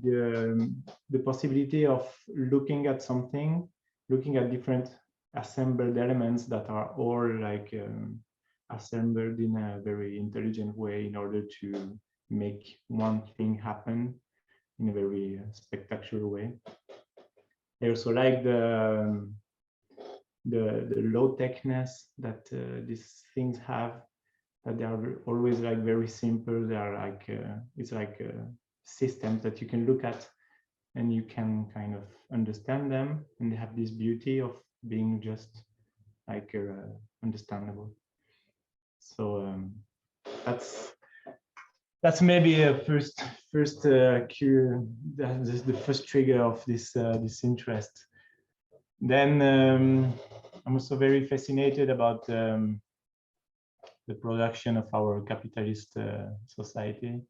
the possibility of looking at something, looking at different assembled elements that are all like assembled in a very intelligent way in order to make one thing happen in a very spectacular way. I also like the low techness that these things have, that they are always like very simple. They are like it's like systems that you can look at and you can kind of understand them, and they have this beauty of being just like understandable. So that's maybe a first cue. This is the first trigger of this this interest. Then I'm also very fascinated about the production of our capitalist society.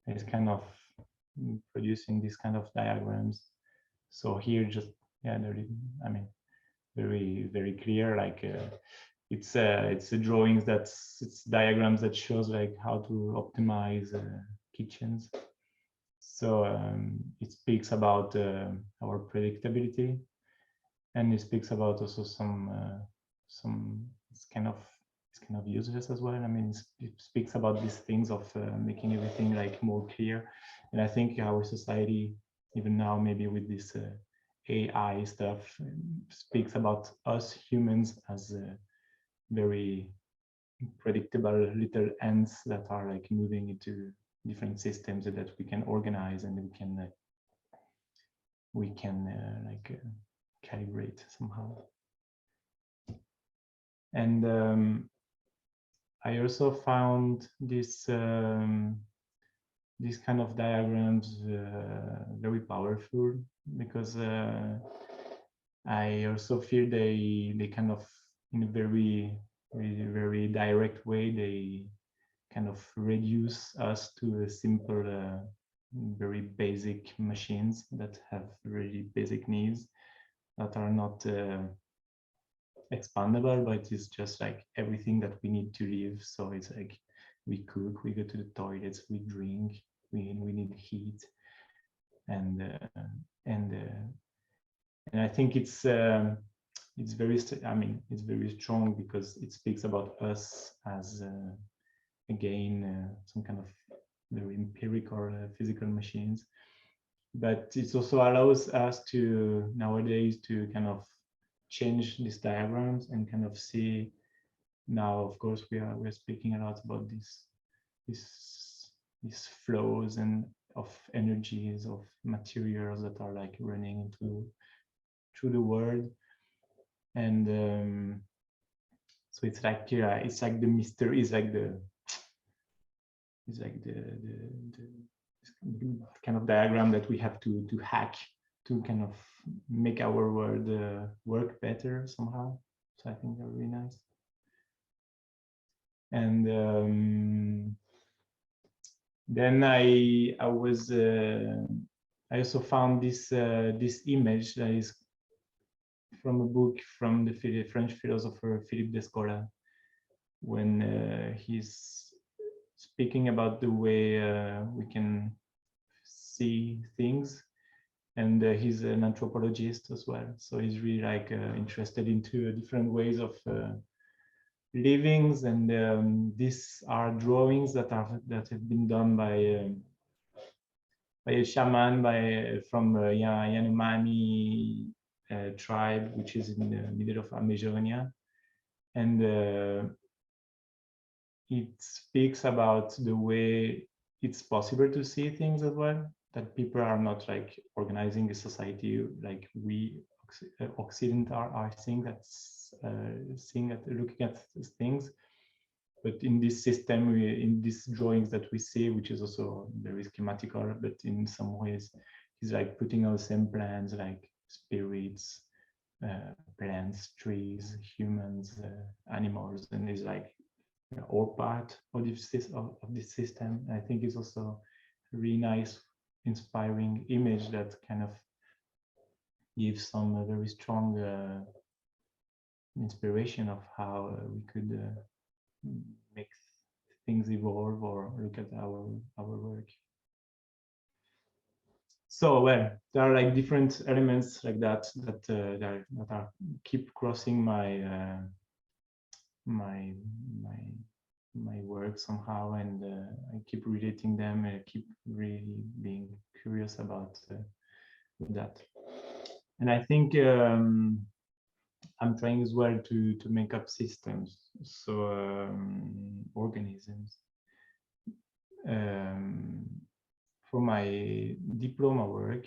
It's kind of producing these kind of diagrams. So here, just yeah, I mean, very clear. Like it's drawings it's diagrams that shows like how to optimize kitchens. So it speaks about our predictability, and it speaks about also some it's kind of useless as well. I mean, it speaks about these things of making everything like more clear. And I think our society, even now, maybe with this AI stuff, speaks about us humans as very predictable little ants that are like moving into different systems that we can organize, and we can calibrate somehow. And I also found this these kind of diagrams very powerful, because I also feel they kind of, in a very direct way, they kind of reduce us to a simple, very basic machines that have really basic needs that are not expandable, but it's just like everything that we need to live. So it's like we cook, we go to the toilets, we drink, we need heat, and I think it's very, I mean, it's very strong because it speaks about us as again some kind of very empirical physical machines, but it also allows us to nowadays to kind of change these diagrams and kind of see. Now, of course, we're speaking a lot about these flows and of energies, of materials that are like running into through the world, and so it's like the mystery is like the kind of diagram that we have to hack to kind of make our world work better somehow. So I think they're really nice. And then I also found this image that is from a book from the French philosopher Philippe Descola, when he's speaking about the way we can see things, and he's an anthropologist as well. So he's really like interested into different ways of livings, and these are drawings that have been done by a shaman from Yanomami tribe, which is in the middle of Amazonia, and it speaks about the way it's possible to see things as well, that people are not like organizing a society like we Occident are seeing looking at things, but in this system, in these drawings that we see, which is also very schematical, but in some ways he's like putting on the same plans like spirits, plants, trees, humans, animals, and is like all part of this system. I think it's also a really nice, inspiring image that kind of gives some very strong inspiration of how we could make things evolve or look at our work. So well, there are like different elements like that keep crossing my my my work somehow, and I keep relating them, and I keep really being curious about that. And I think I'm trying as well to make up systems, so organisms. For my diploma work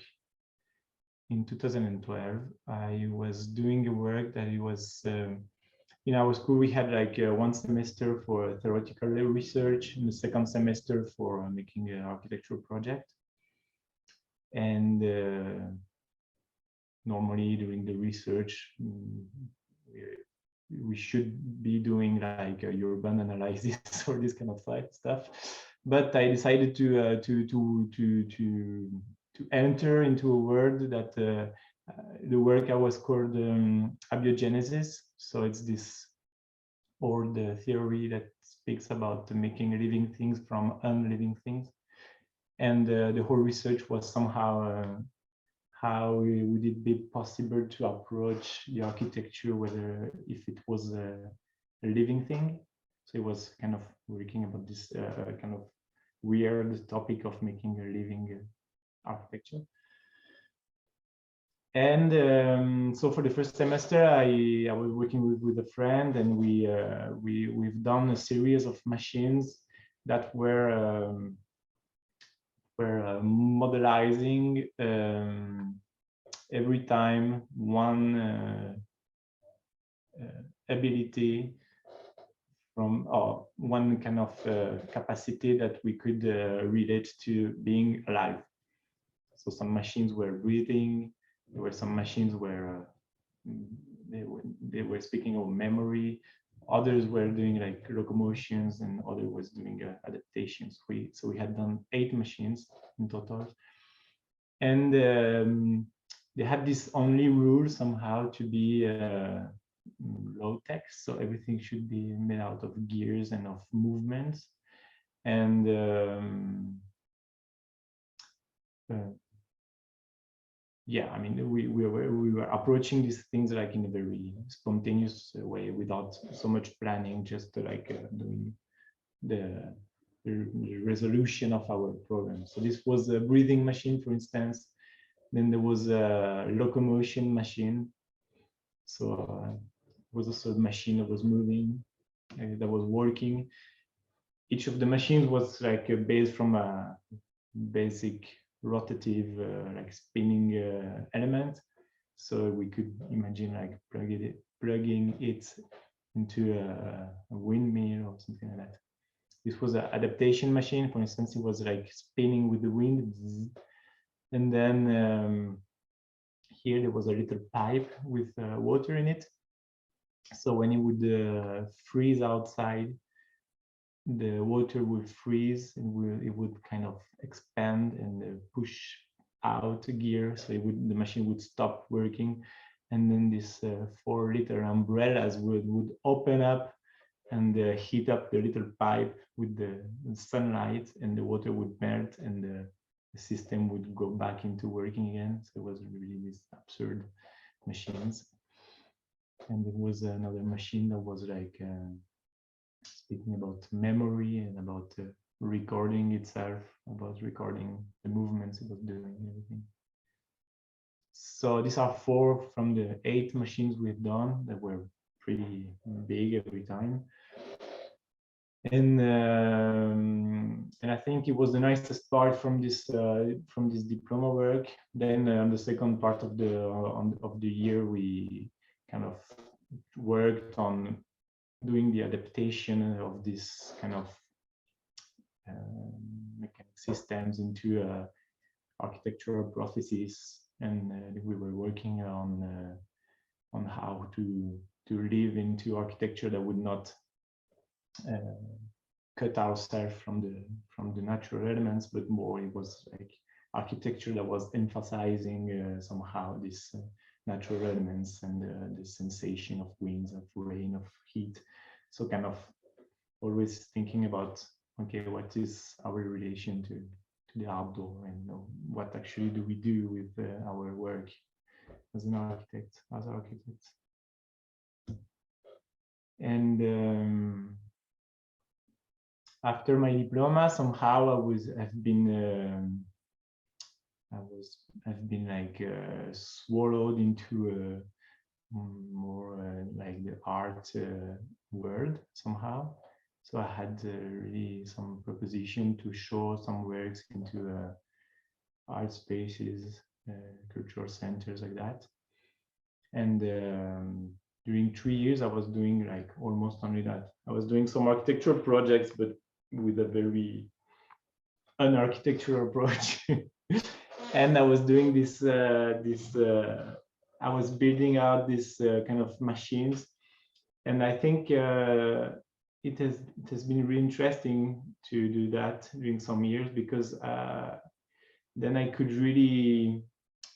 in 2012, I was doing a work that it was in our school. We had like one semester for theoretical research and the second semester for making an architectural project. And normally during the research, we should be doing like urban analysis or this kind of stuff. But I decided to enter into a world that the work I was called abiogenesis. So it's this old theory that speaks about making living things from unliving things. And the whole research was somehow how would it be possible to approach the architecture, whether if it was a living thing. So it was kind of working about this kind of weird topic of making a living architecture. And so for the first semester, I was working with a friend, and we've done a series of machines that were modelizing every time one ability from one kind of capacity that we could relate to being alive. So some machines were breathing. There were some machines where they were speaking of memory. Others were doing like locomotions, and others was doing adaptations. So we had done 8 machines in total, and they had this only rule somehow to be low tech. So everything should be made out of gears and of movements, and yeah, I mean, we were approaching these things like in a very spontaneous way, without so much planning, just like doing the resolution of our problem. So this was a breathing machine, for instance. Then there was a locomotion machine. So it was also a machine that was moving, that was working. Each of the machines was like based from a basic rotative like spinning element. So we could imagine like plugging it into a windmill or something like that. This was an adaptation machine. For instance, it was like spinning with the wind. And then here there was a little pipe with water in it. So when it would freeze outside, the water would freeze, and it would kind of expand and push out a gear. So the machine would stop working. And then these 4-liter umbrellas would open up and heat up the little pipe with the sunlight, and the water would melt, and the system would go back into working again. So it was really these absurd machines. And there was another machine that was like speaking about memory and about recording itself, about recording the movements it was doing and everything. So these are 4 from the 8 machines we've done that were pretty big every time. And I think it was the nicest part from this diploma work. Then on the second part of the year, we kind of worked on doing the adaptation of this kind of mechanic systems into architectural processes, and we were working on how to live into architecture that would not cut ourselves from the natural elements, but more it was like architecture that was emphasizing somehow these natural elements and the sensation of winds, of rain, of heat. So kind of always thinking about, okay, what is our relation the outdoor, and what actually do we do with our work as an architect, as architects. And after my diploma, somehow I've been like swallowed into more like the art world somehow. So I had really some proposition to show some works into art spaces, cultural centers like that. And during 3 years, I was doing like almost only that. I was doing some architectural projects, but with a very unarchitectural approach. And I was doing this, I was building out this kind of machines. And I think it has been really interesting to do that during some years, because then I could really,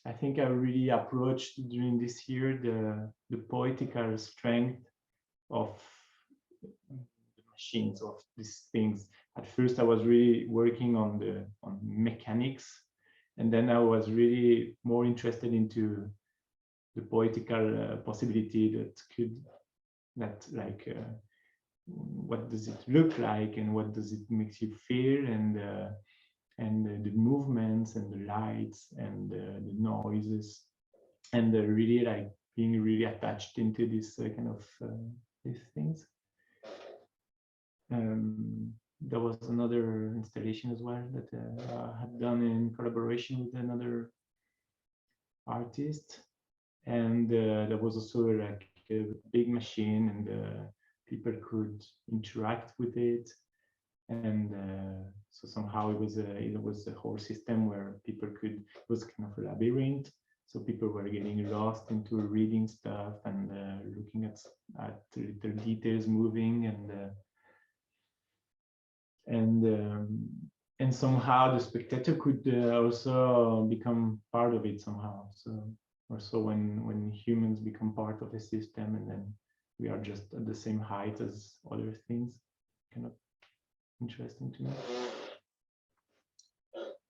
I think I really approached during this year the poetical strength of the machines, of these things. At first, I was really working on mechanics, and then I was really more interested into the poetical possibility that what does it look like, and what does it make you feel, and the movements and the lights and the noises, and really like being really attached into this kind of these things. There was another installation as well that I had done in collaboration with another artist, and there was also like a big machine, and people could interact with it. And so somehow it was a whole system where people could, it was kind of a labyrinth, so people were getting lost into reading stuff and looking at little details moving, and somehow the spectator could also become part of it somehow. So also when humans become part of a system, and then we are just at the same height as other things, kind of interesting to me.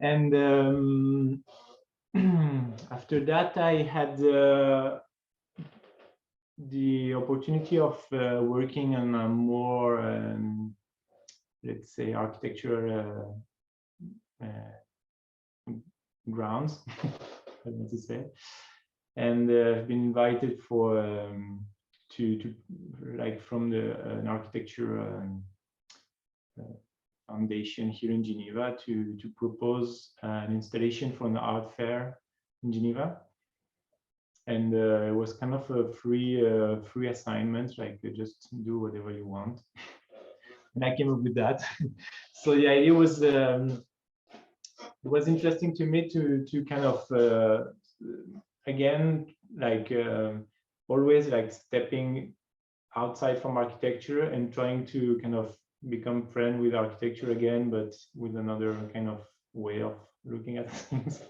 And after that, I had the opportunity of working on a more, let's say, architectural grounds, I want to say, and I've been invited for to like from an architecture foundation here in Geneva to propose an installation for an art fair in Geneva. And it was kind of a free assignment, like just do whatever you want. And I came up with that. So the idea was, it was interesting to me to kind of again, like always like stepping outside from architecture and trying to kind of become friend with architecture again, but with another kind of way of looking at things.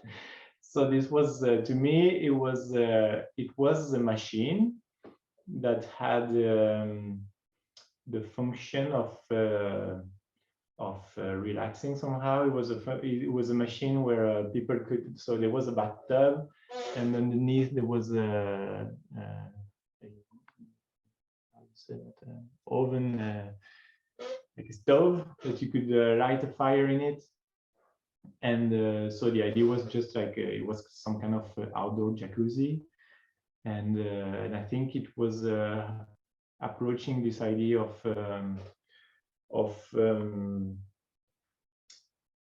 So this was to me, it was a machine that had the function of relaxing somehow. It was a machine where people could, so there was a bathtub, and underneath there was a oven, like a stove that you could light a fire in it. And so the idea was just like it was some kind of outdoor jacuzzi, and I think it was approaching this idea of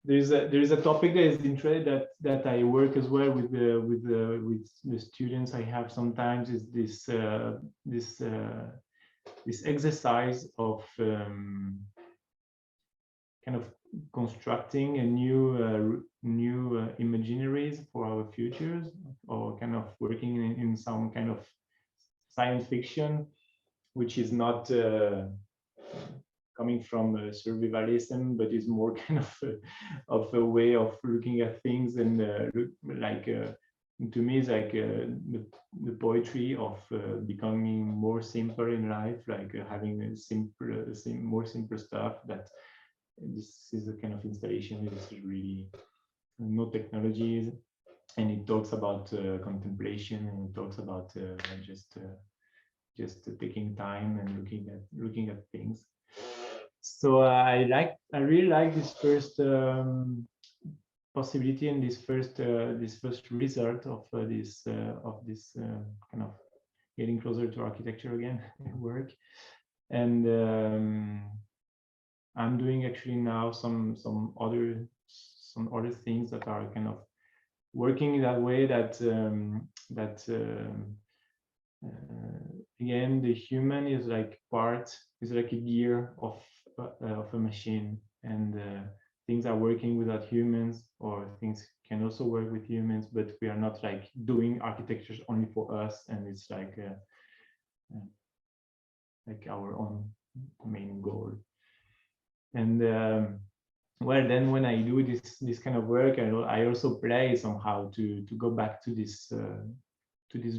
there's a topic that is interesting that I work as well with the students I have sometimes, is this exercise of kind of constructing a new imaginaries for our futures, or kind of working in some kind of science fiction, which is not coming from survivalism, but is more kind of a way of looking at things, and like to me, it's like the poetry of becoming more simple in life, like having a more simple stuff. That this is a kind of installation that is really no technologies, and it talks about contemplation, and it talks about just taking time and looking at things. So I really like this first possibility and this first result of this kind of getting closer to architecture again work. And I'm doing actually now some other things that are kind of working in that way, that again, the human is like a gear of a machine, and things are working without humans, or things can also work with humans, but we are not like doing architectures only for us, and it's like our own main goal. And well, then when I do this kind of work, I also play somehow to go back to these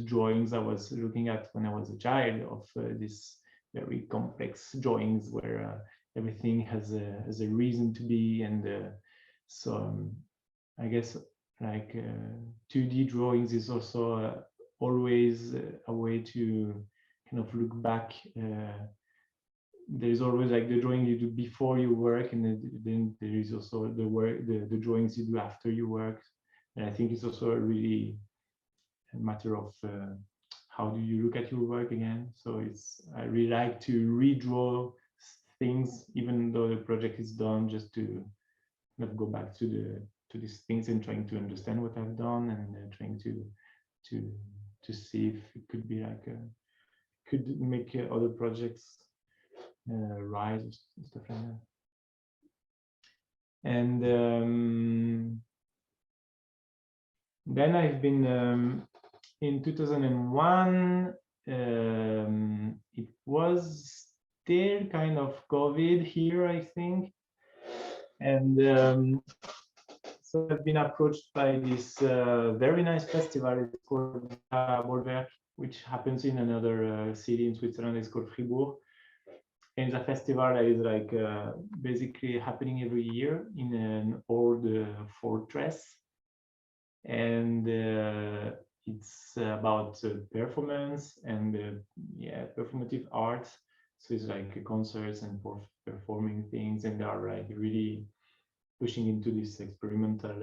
drawings I was looking at when I was a child, of these very complex drawings where everything has a reason to be. And so I guess like 2D drawings is also always a way to kind of look back. There's always like the drawing you do before you work, and then there is also the drawings you do after you work. And I think it's also a really a matter of how do you look at your work again. So I really like to redraw things even though the project is done, just to kind of go back to these things and trying to understand what I've done, and trying to see if it could be like could make other projects rise, stuff like that. And then I've been in 2001. It was still kind of COVID here, I think, and so I've been approached by this very nice festival. It's called PABLO, which happens in another city in Switzerland. It's called Fribourg. And it's a festival that is like basically happening every year in an old fortress, and it's about performance and performative art. So it's like concerts and performing things, and they are like really pushing into this experimental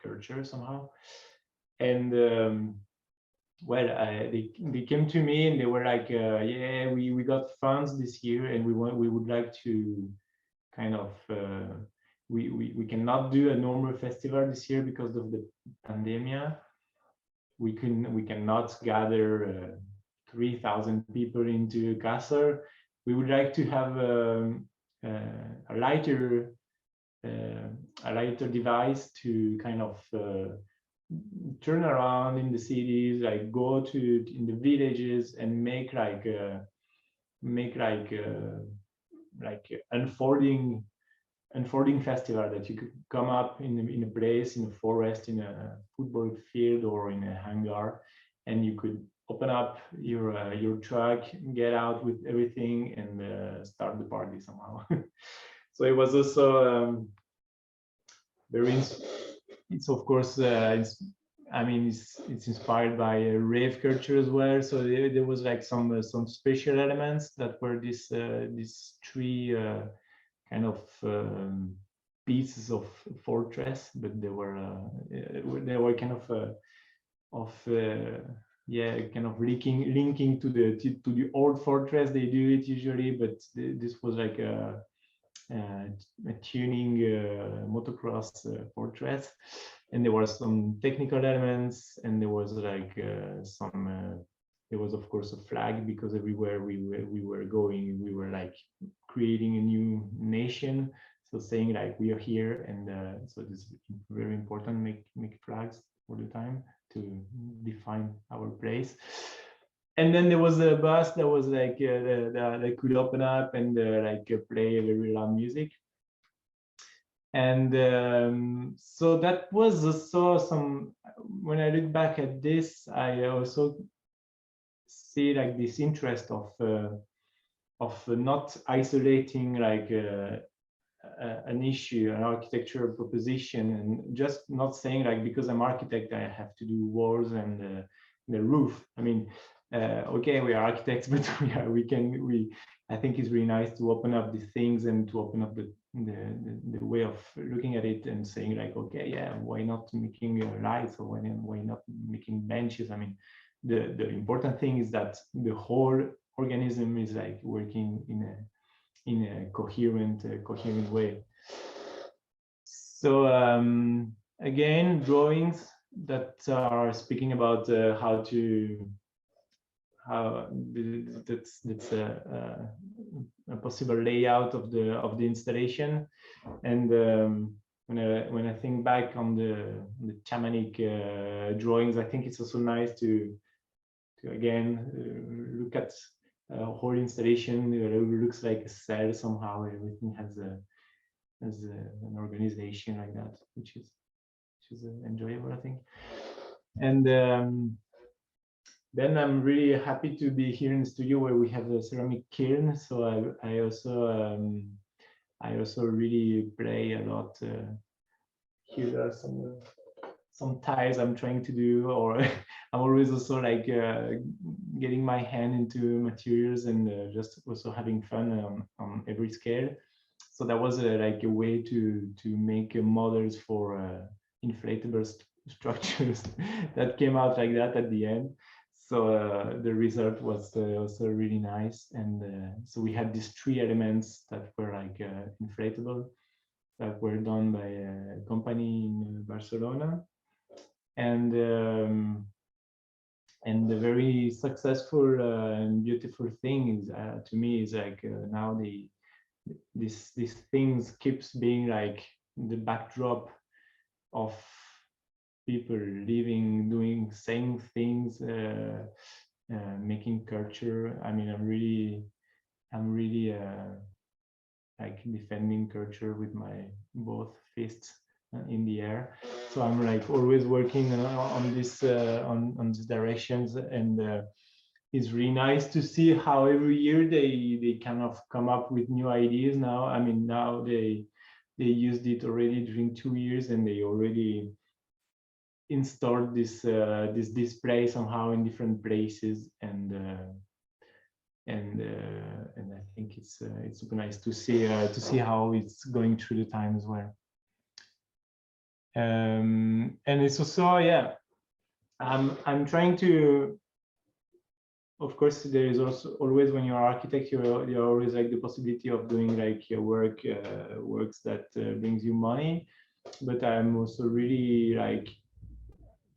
culture somehow. And well, they came to me and they were like, yeah, we got funds this year, and we would like to kind of we cannot do a normal festival this year because of the pandemic. We cannot gather 3,000 people into a castle. We would like to have a lighter device to kind of turn around in the cities, like go to in the villages and make like unfolding festival, that you could come up in a place, in a forest, in a football field, or in a hangar, and you could open up your truck, get out with everything, and start the party somehow. So it was also very. It's of course it's inspired by rave culture as well. So there was like some special elements that were these three kind of pieces of fortress, but they were kind of kind of linking to the old fortress. They do it usually, but this was like a tuning motocross fortress, and there were some technical elements, and there was like there was of course a flag, because everywhere we were going, we were like creating a new nation, so saying like we are here, and so this is very important, make flags all the time to define our place. And then there was a bus that was like that could open up and like play very loud music. And so that was also some. When I look back at this, I also see like this interest of not isolating like an issue, an architectural proposition, and just not saying like because I'm architect I have to do walls and the roof. I mean, okay, we are architects, but I think it's really nice to open up these things and to open up the way of looking at it and saying like, okay, yeah, why not making lights, or why not making benches? I mean, the important thing is that the whole organism is like working in a coherent way. So again, drawings that are speaking about that's a possible layout of the installation. And when I think back on the shamanic drawings, I think it's also nice to again look at a whole installation. It looks like a cell somehow. Everything has an organization like that, which is enjoyable, I think. And then I'm really happy to be here in the studio where we have a ceramic kiln. So I also really play a lot. Here are some tiles I'm trying to do, or I'm always also like getting my hand into materials and just also having fun on every scale. So that was like a way to make models for inflatable structures that came out like that at the end. So the result was also really nice. And so we had these 3 elements that were like inflatable, that were done by a company in Barcelona. And the very successful and beautiful thing is to me is like now these things keeps being like the backdrop of people living, doing same things, making culture. I mean, I'm really like defending culture with my both fists in the air. So I'm like always working on this on these directions, and it's really nice to see how every year they kind of come up with new ideas. Now, I mean, now they used it already during 2 years, and they already installed this this display somehow in different places, and I think it's super nice to see how it's going through the time as well. And it's also, yeah, I'm trying to, of course, there is also always, when you're an architect, you're always like the possibility of doing like your works that brings you money, but I'm also really like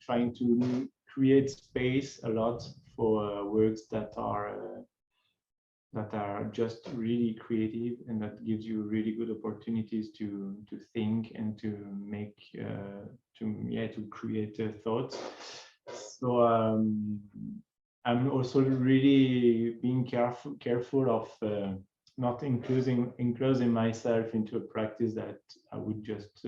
trying to create space a lot for works that are just really creative, and that gives you really good opportunities to think and to make to create thoughts. So I'm also really being careful of not enclosing myself into a practice that I would just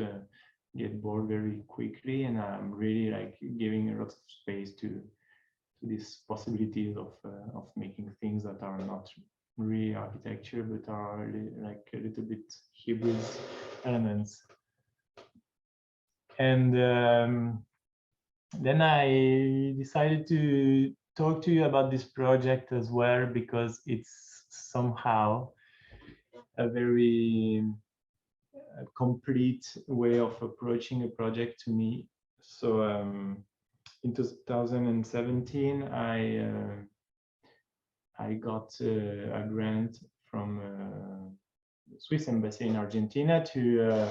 get bored very quickly, and I'm really like giving a lot of space to these possibilities of making things that are not really architecture, but are like a little bit hybrid elements. And then I decided to talk to you about this project as well, because it's somehow a very complete way of approaching a project to me. So in 2017, I got a grant from the Swiss Embassy in Argentina to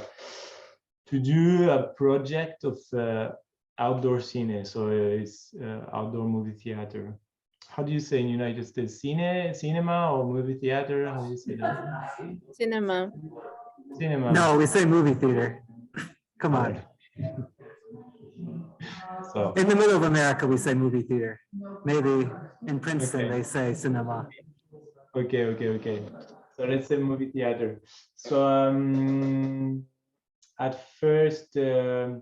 do a project of outdoor cine. So it's outdoor movie theater. How do you say in United States? Cinema or movie theater? How do you say that? Cinema. Cinema. No, we say movie theater. Come on. So in the middle of America, we say movie theater. Maybe in Princeton, okay. They say cinema. Okay. So let's say movie theater. So at first, I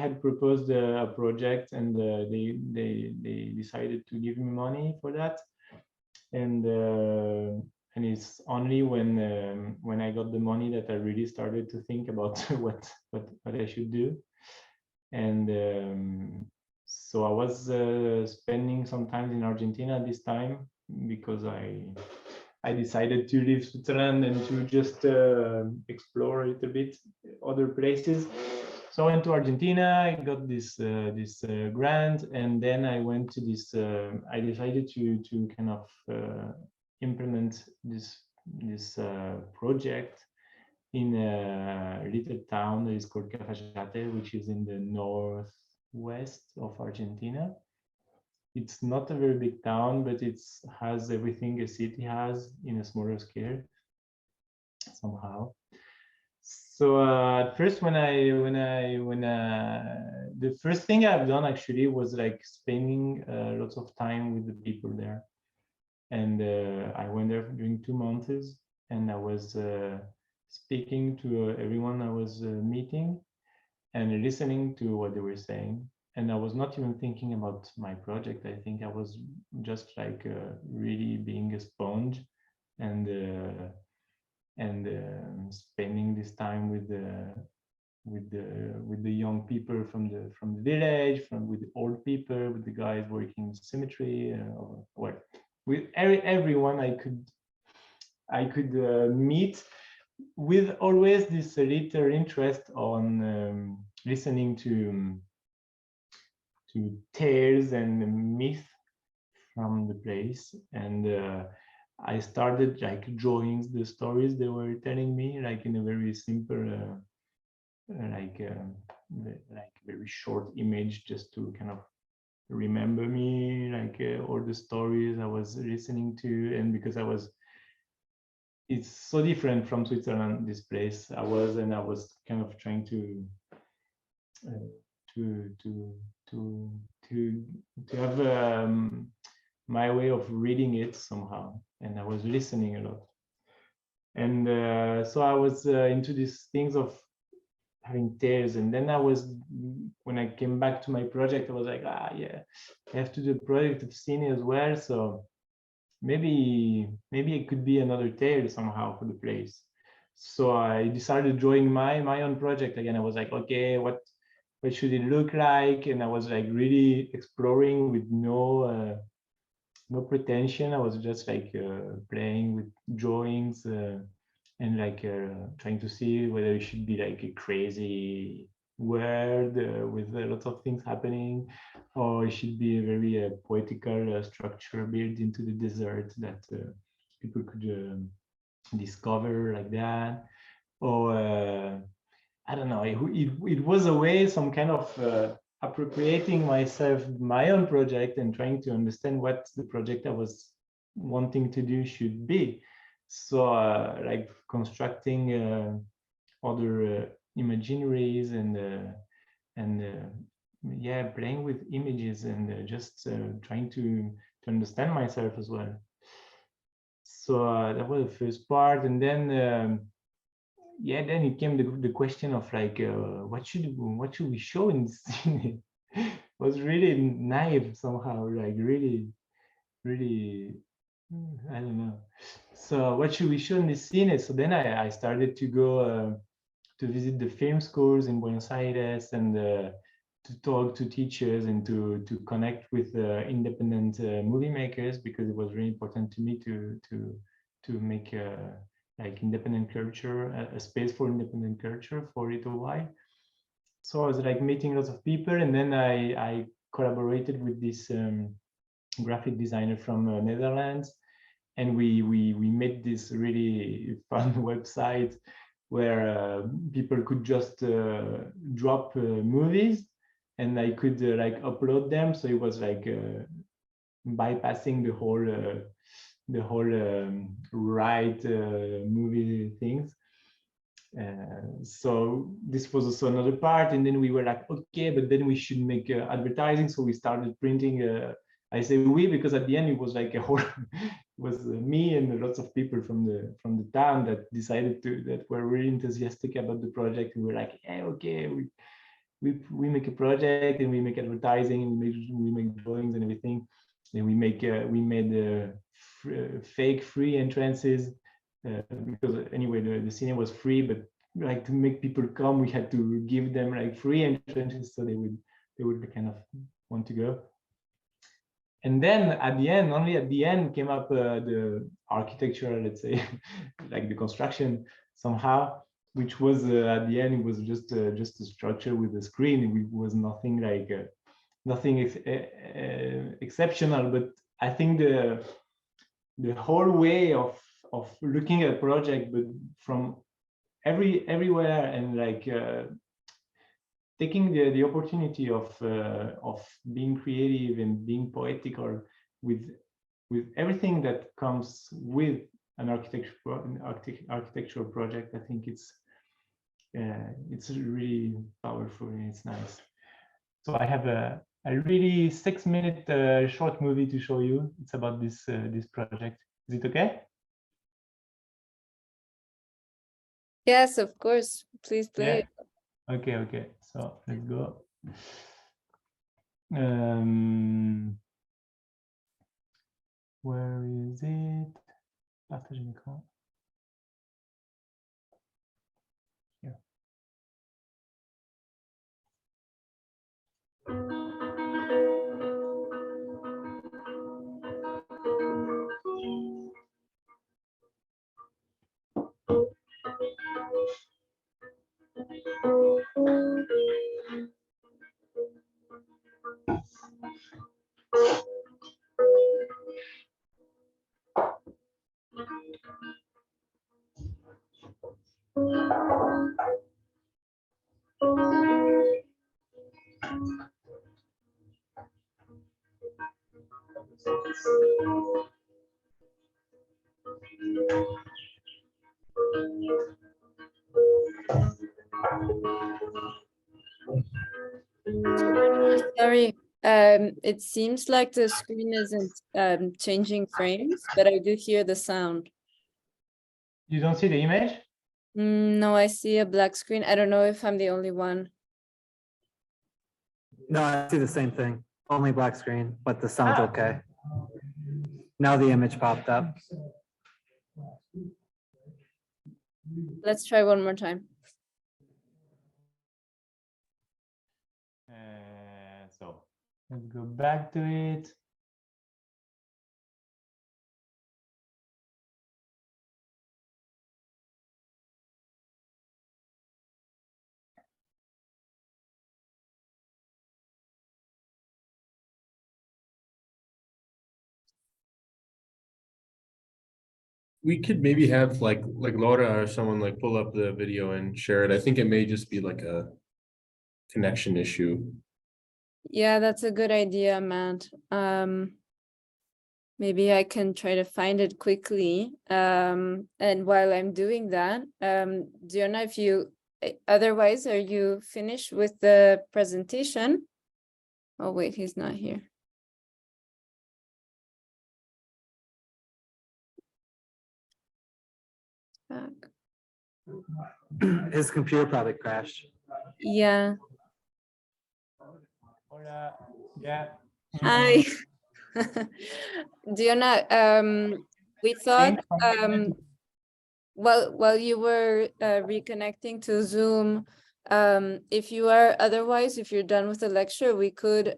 had proposed a project, and they decided to give me money for that, and and it's only when I got the money that I really started to think about what I should do. And so I was spending some time in Argentina this time because I decided to leave Switzerland and to just explore a little bit other places. So I went to Argentina. I got this grant, and then I went to this. I decided to kind of implement this project in a little town that is called Cafayate, which is in the northwest of Argentina. It's not a very big town, but it has everything a city has in a smaller scale somehow. So at first, the first thing I've done actually was like spending lots of time with the people there, and I went there during 2 months, and I was speaking to everyone I was meeting and listening to what they were saying. And I was not even thinking about my project. I think I was just like really being a sponge and spending this time with the young people from the village, with the old people, with the guys working in cemetery, or with everyone I could meet, with always this little interest on listening to tales and myth from the place. And I started like drawing the stories they were telling me, like in a very simple like very short image, just to kind of remember me, like all the stories I was listening to. And because it's so different from Switzerland, this place I was kind of trying to have my way of reading it somehow, and I was listening a lot. And so I was into these things of having tales. And then when I came back to my project, I was like, yeah, I have to do a project of cine as well. So maybe it could be another tale somehow for the place. So I decided drawing my own project again. I was like, okay, what should it look like? And I was like really exploring with no pretension. I was just like playing with drawings and like trying to see whether it should be like a crazy world with a lot of things happening, or it should be a very poetical structure built into the desert that people could discover like that. Or I don't know, it was a way, some kind of appropriating myself, my own project, and trying to understand what the project I was wanting to do should be. So like constructing other imaginaries and yeah, playing with images and just trying to understand myself as well. So that was the first part. And then yeah, then it came the question of like what should we show in the scene. It was really naive somehow, like really I don't know. So what should we show in the scene? So then I started to go to visit the film schools in Buenos Aires and to talk to teachers and to connect with independent movie makers, because it was really important to me to make like independent culture, a space for independent culture for a little while. So I was like meeting lots of people, and then I collaborated with this graphic designer from Netherlands, and we made this really fun website where people could just drop movies, and I could like upload them. So it was like bypassing the whole right movie things. So this was also another part. And then we were like, okay, but then we should make advertising. So we started printing. I say we because at the end it was like a whole. It was me and lots of people from the town that decided that were really enthusiastic about the project. And we're like, hey, okay, we make a project and we make advertising and we make drawings and everything. then we made fake free entrances because anyway the cinema was free, but like to make people come, we had to give them like free entrances so they would kind of want to go. And then at the end, only at the end came up the architecture, let's say, like the construction somehow, which was at the end it was just a structure with a screen. It was nothing like nothing exceptional, but I think the whole way of looking at a project, but from everywhere, and like taking the opportunity of being creative and being poetical with everything that comes with an architectural project. I think it's really powerful and it's nice. So I have a really 6-minute short movie to show you. It's about this this project. Is it okay? Yes, of course. Please play. Yeah. Okay. So let's go. Where is it? Partage l'écran. Here. Sorry, it seems like the screen isn't changing frames, but I do hear the sound. You don't see the image? No, I see a black screen. I don't know if I'm the only one. No, I see the same thing. Only black screen, but the sound's okay. Now the image popped up. Let's try one more time. So let's go back to it. We could maybe have like Laura or someone like pull up the video and share it. I think it may just be like a connection issue. Yeah, that's a good idea, Matt. Maybe I can try to find it quickly. And while I'm doing that, Giona, if you otherwise, are you finished with the presentation? Oh wait, he's not here. His computer probably crashed. Yeah. Hola. Yeah. Hi. Giona, we thought while you were reconnecting to Zoom, if you are otherwise, if you're done with the lecture, we could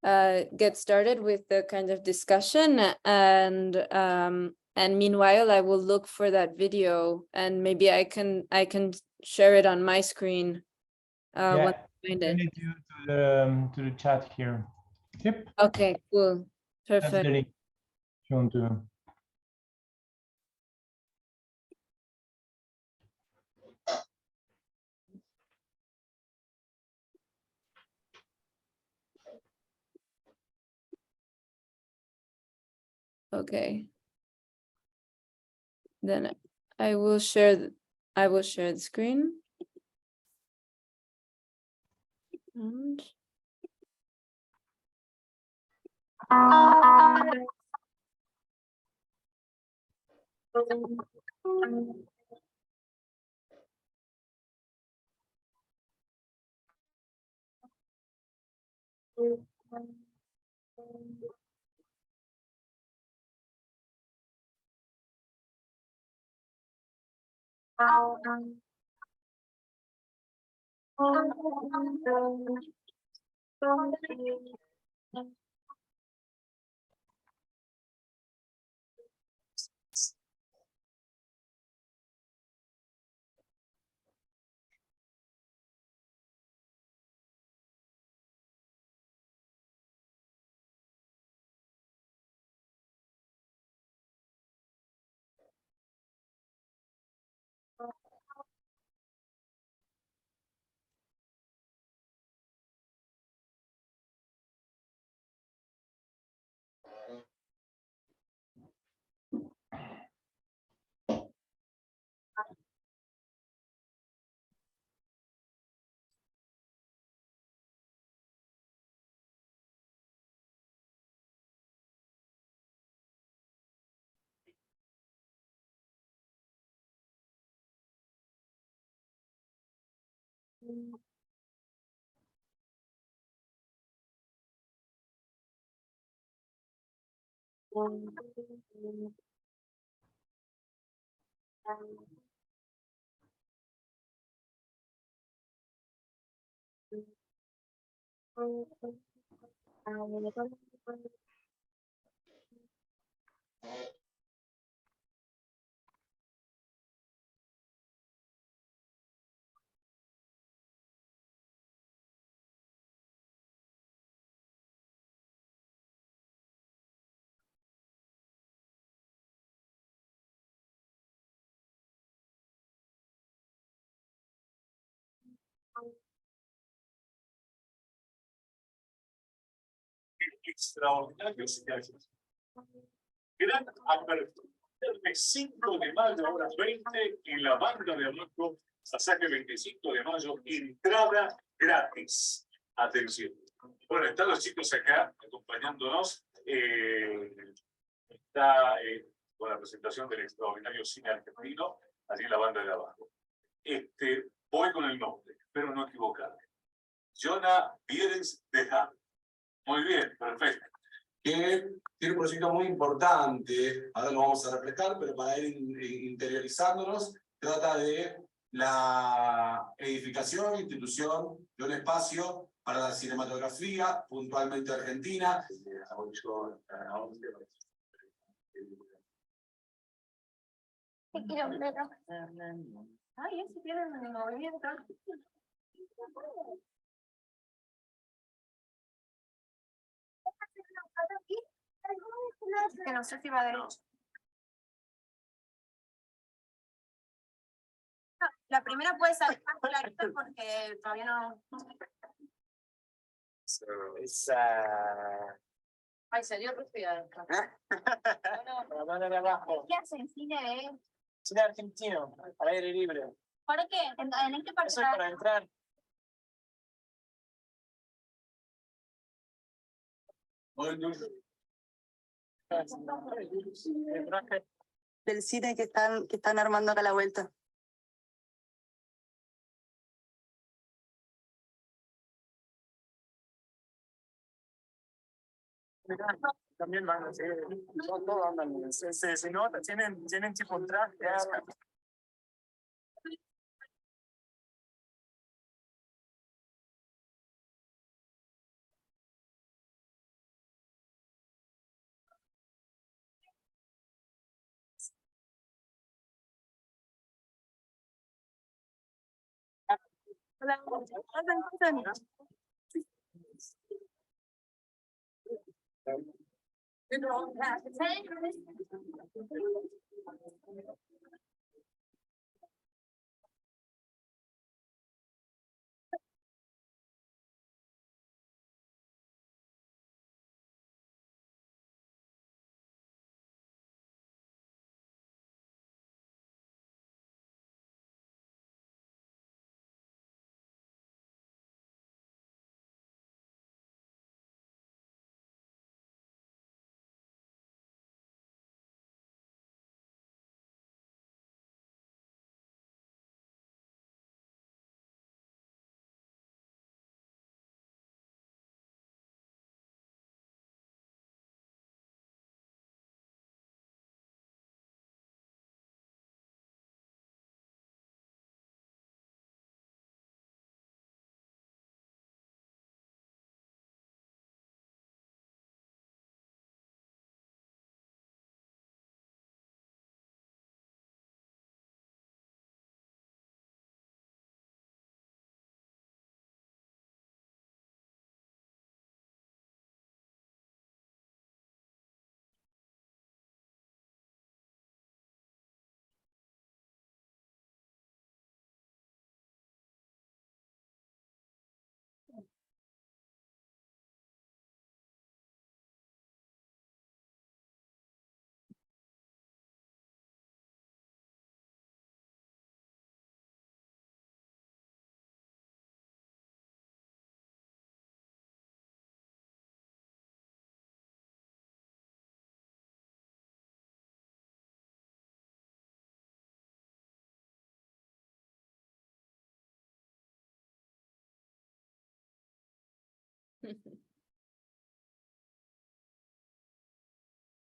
get started with the kind of discussion, and meanwhile I will look for that video and maybe I can share it on my screen once I find it. Send it to the chat here. Yep. Okay, cool. That's Perfect. the link. If you want to. Okay. Then I will share the screen. And Extraordinario, señores. Gran apertura el 5 de mayo, horas 20, en la banda de abajo, pasaje 25 de mayo, entrada gratis. Atención. Bueno, están los chicos acá acompañándonos. Está con la presentación del extraordinario cine argentino, allí en la banda de abajo. Voy con el nombre, espero no equivocarme. Giona Bierens De Haan. Muy bien, perfecto. Que tiene un proyecto muy importante, ahora lo vamos a reflejar, pero para ir interiorizándonos, trata de la edificación, institución de un espacio para la cinematografía, puntualmente argentina. Ay, ese tiene el movimiento. Que no sé si va a derecho. La primera puede salir más clarita porque todavía no. Ay, salió rústida. ¿Qué hacen? Cine Cine argentino, al aire libre. ¿Para qué? ¿En qué parte? Eso es para entrar. Del cine que están armando acá a la vuelta. También van a seguir, todos andan, se nota, tienen tipo un traje.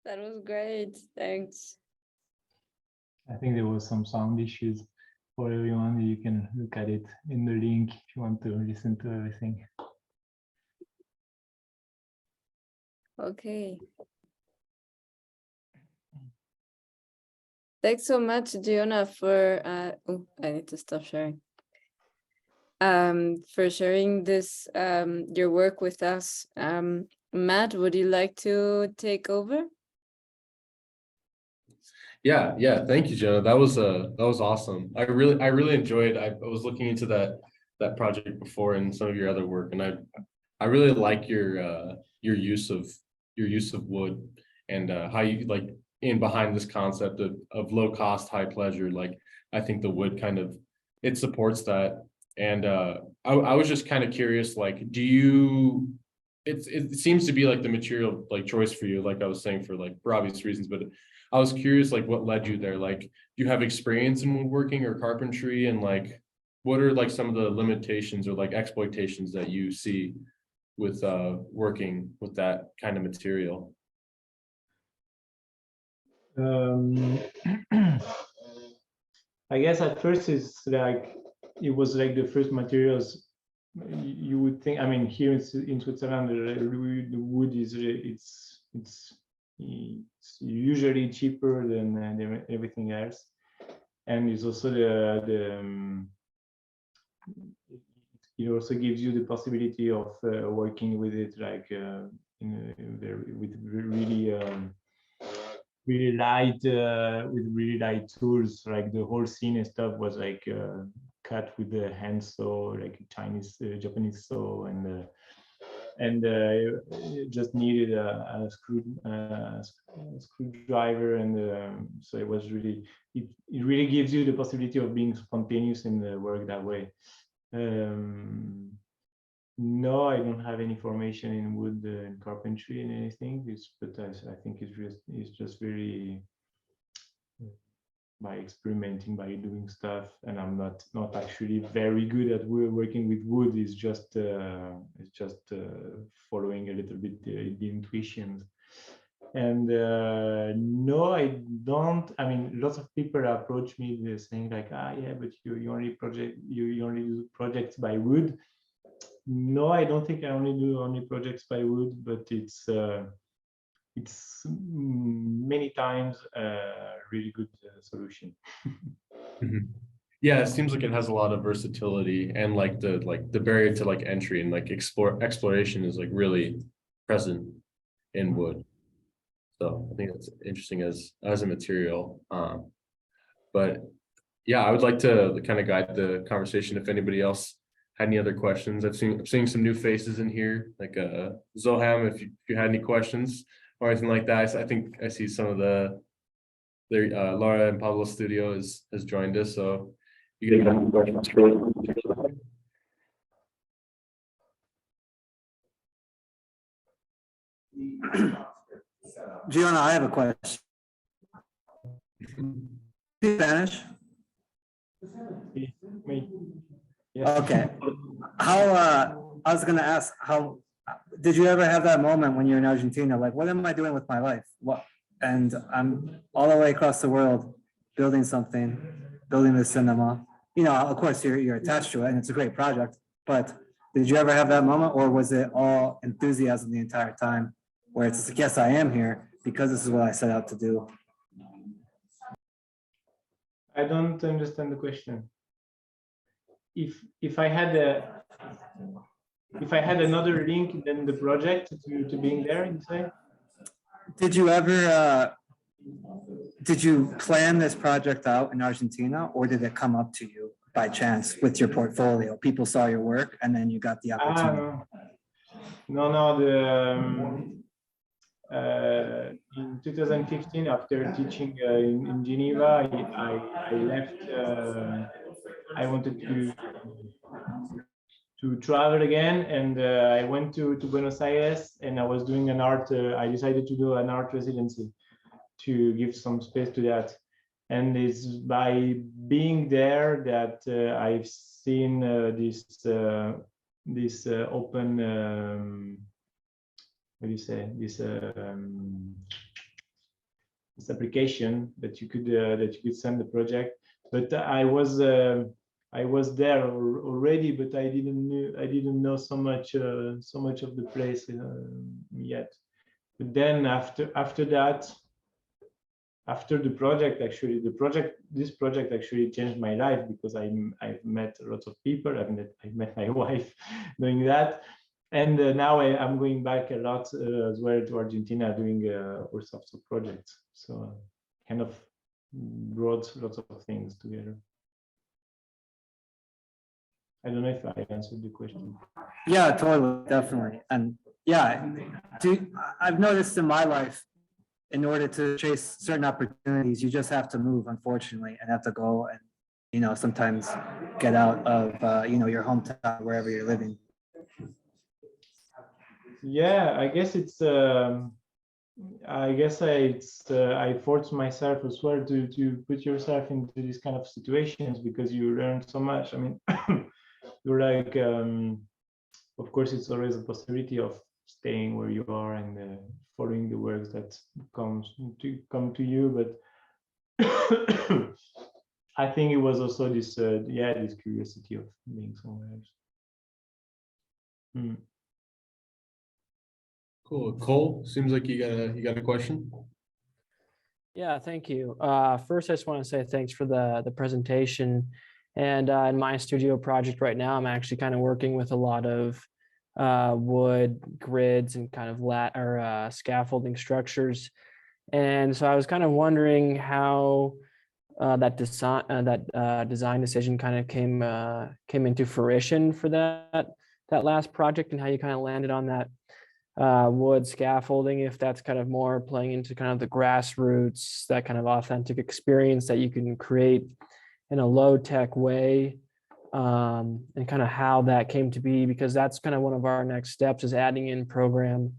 That was great. Thanks. I think there was some sound issues for everyone. You can look at it in the link if you want to listen to everything. Okay. Thanks so much, Giona, for oh, I need to stop sharing. For sharing this your work with us. Matt, would you like to take over? Yeah. Thank you, Jenna. That was awesome. I really enjoyed. I was looking into that project before and some of your other work, and I really like your use of wood and how you like in behind this concept of low cost, high pleasure. Like I think the wood kind of it supports that. And I was just kind of curious, like, do you? It seems to be like the material like choice for you, like I was saying for obvious reasons, but I was curious, like, what led you there? Like, do you have experience in woodworking or carpentry, and like, what are like some of the limitations or like exploitations that you see with working with that kind of material? I guess at first it's like it was like the first materials you would think. I mean, here in Switzerland, the wood is it's usually cheaper than everything else, and it's also it also gives you the possibility of working with it like with really light with really light tools. Like the whole scene and stuff was like cut with the hand saw, like Chinese Japanese saw, and it just needed a screwdriver, and so it was really it really gives you the possibility of being spontaneous in the work that way. No, I don't have any formation in wood and carpentry and anything. But I think it's just very by experimenting, by doing stuff, and I'm not actually very good at working with wood. It's just following a little bit the intuitions. And no, I don't. I mean, lots of people approach me saying like, yeah, but you only do projects by wood. No, I don't think I only projects by wood, but it's many times a really good solution. Yeah, it seems like it has a lot of versatility, and like the barrier to like entry and like exploration is like really present in wood. So I think that's interesting as a material. But yeah, I would like to kind of guide the conversation if anybody else had any other questions. I'm seeing some new faces in here, like Zoham, if you had any questions or anything like that. I think I see some of Laura and Pablo Studio has joined us, so you can have any questions for Giona, I have a question. Spanish? Okay. How I was gonna ask, how did you ever have that moment when you're in Argentina, like, what am I doing with my life? And I'm all the way across the world building something, building the cinema. You know, of course you're attached to it and it's a great project, but did you ever have that moment, or was it all enthusiasm the entire time where it's like, yes, I am here because this is what I set out to do? I don't understand the question. If I had another link than the project to being there, you say? Did you ever did you plan this project out in Argentina, or did it come up to you by chance with your portfolio? People saw your work and then you got the opportunity. No. In 2015, after teaching in Geneva, I left. I wanted to travel again, and I went to Buenos Aires, and I was doing an art. I decided to do an art residency to give some space to that. And it's by being there that I've seen this open. What do you say? This this application that you could send the project. But I was there already, but I didn't know so much of the place yet. But then after that, after the project, actually, this project actually changed my life, because I've met lots of people. I've met my wife doing that, and now I'm going back a lot as well to Argentina, doing all sorts of projects. So kind of brought lots of things together. I don't know if I answered the question. Yeah, totally, definitely. And yeah, I've noticed in my life, in order to chase certain opportunities, you just have to move, unfortunately, and have to go and, you know, sometimes get out of, you know, your hometown, wherever you're living. Yeah, I guess it's I force myself as well to put yourself into these kind of situations, because you learn so much. I mean, you're like, of course, it's always a possibility of staying where you are and following the works that come to you, but I think it was also this this curiosity of being somewhere else. Cool. Cole, seems like you got a question. Yeah, thank you. First, I just want to say thanks for the presentation. And in my studio project right now, I'm actually kind of working with a lot of wood grids and kind of scaffolding structures. And so I was kind of wondering how that design decision kind of came into fruition for that last project, and how you kind of landed on that wood scaffolding, if that's kind of more playing into kind of the grassroots, that kind of authentic experience that you can create in a low-tech way, and kind of how that came to be, because that's kind of one of our next steps, is adding in program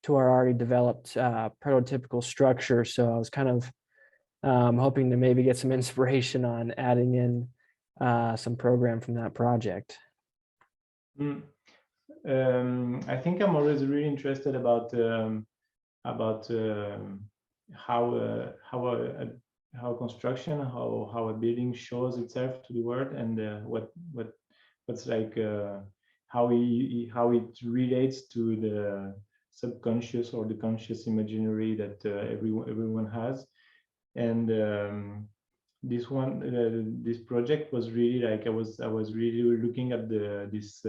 to our already developed prototypical structure. So I was kind of hoping to maybe get some inspiration on adding in some program from that project. I think I'm always really interested about how construction, how a building shows itself to the world, and what's like how it relates to the subconscious or the conscious imaginary that everyone has. And this project was really like, I was really looking at this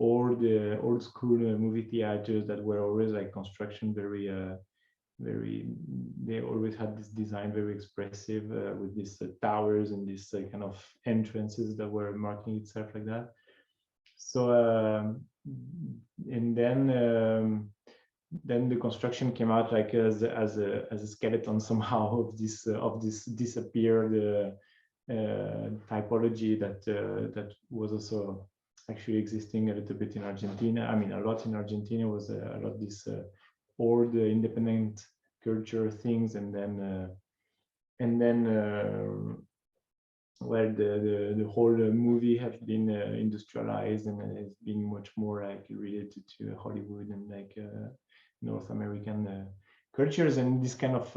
old school movie theaters that were always like construction very, they always had this design very expressive, with these towers and these kind of entrances that were marking itself like that. So and then the construction came out like as a skeleton somehow of this disappeared typology that was also actually existing a little bit in Argentina. I mean, a lot in Argentina was a lot this old independent culture things, and then where the whole movie has been industrialized, and it's been much more like related to Hollywood and like North American cultures, and this kind of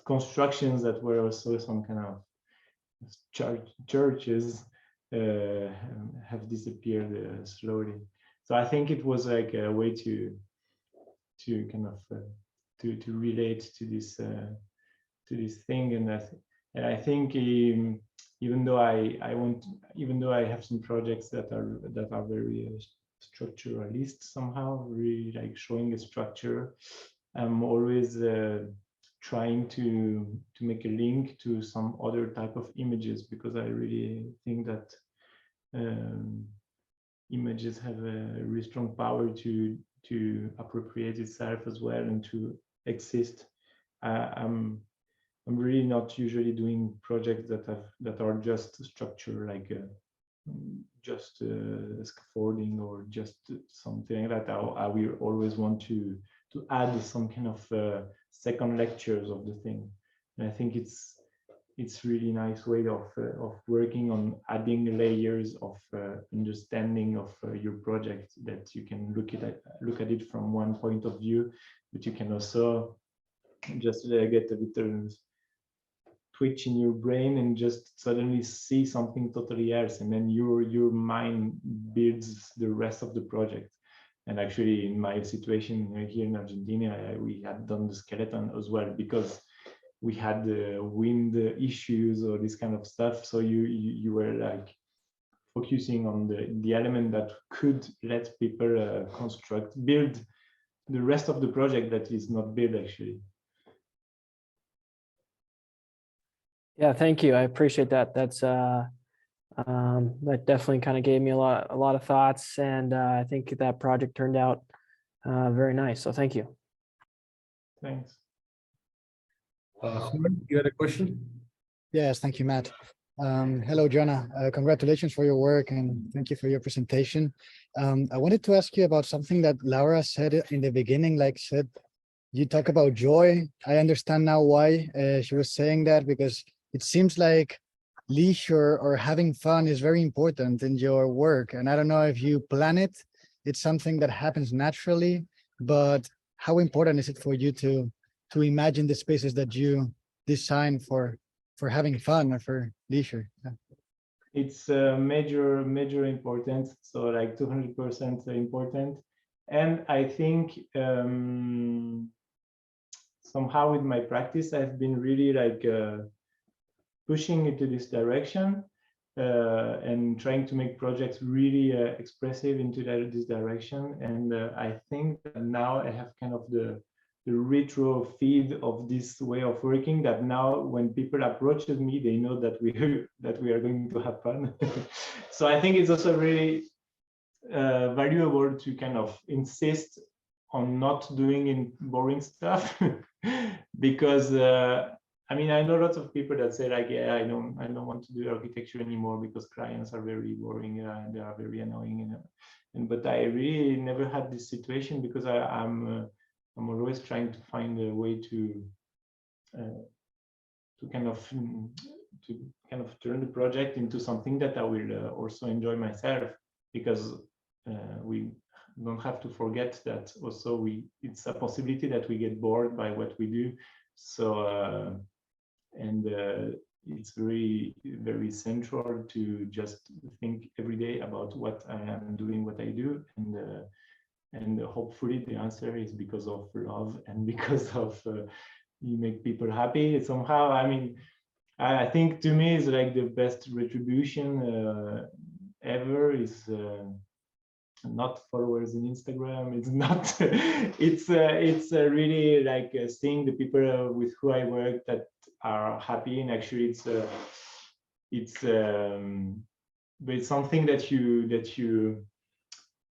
constructions that were also some kind of churches have disappeared slowly. So I think it was like a way to kind of to relate to this thing, and I think even though I have some projects that are very structuralist somehow, really like showing a structure, I'm always trying to make a link to some other type of images, because I really think that images have a really strong power to appropriate itself as well and to exist. I'm really not usually doing projects that are just structure, like just scaffolding or just something like that. I will always want to add some kind of second lectures of the thing, and I think it's really nice way of working on adding layers of understanding of your project, that you can look at it from one point of view, but you can also just get a little twitch in your brain and just suddenly see something totally else, and then your mind builds the rest of the project. And actually, in my situation here in Argentina, we had done the skeleton as well because we had the wind issues or this kind of stuff. So you were like focusing on the element that could let people build the rest of the project that is not built actually. Yeah, thank you. I appreciate that. That's that definitely kind of gave me a lot of thoughts, and I think that project turned out very nice. So thank you. Thanks. You had a question? Yes, thank you, Matt. Hello, Giona. Congratulations for your work and thank you for your presentation. I wanted to ask you about something that Laura said in the beginning, you talk about joy. I understand now why she was saying that, because it seems like leisure or having fun is very important in your work. And I don't know if you plan it. It's something that happens naturally, but how important is it for you to imagine the spaces that you design for having fun or for leisure? Yeah. It's major importance, so like 200% important. And I think somehow with my practice, I've been really like pushing into this direction and trying to make projects really expressive into this direction. And I think that now I have kind of the retro feed of this way of working, that now when people approach me, they know that we are going to have fun. So I think it's also really valuable to kind of insist on not doing boring stuff because I mean, I know lots of people that say like, yeah, I don't want to do architecture anymore because clients are very boring and they are very annoying, but I really never had this situation because I'm always trying to find a way to kind of turn the project into something that I will also enjoy myself, because we don't have to forget that also it's a possibility that we get bored by what we do. So it's very central to just think every day about what I am doing, what I do, and hopefully the answer is because of love and because of you make people happy somehow. I mean, I think to me is like the best retribution ever is not followers in Instagram. It's not. It's really like seeing the people with who I work that are happy, and actually but it's something that you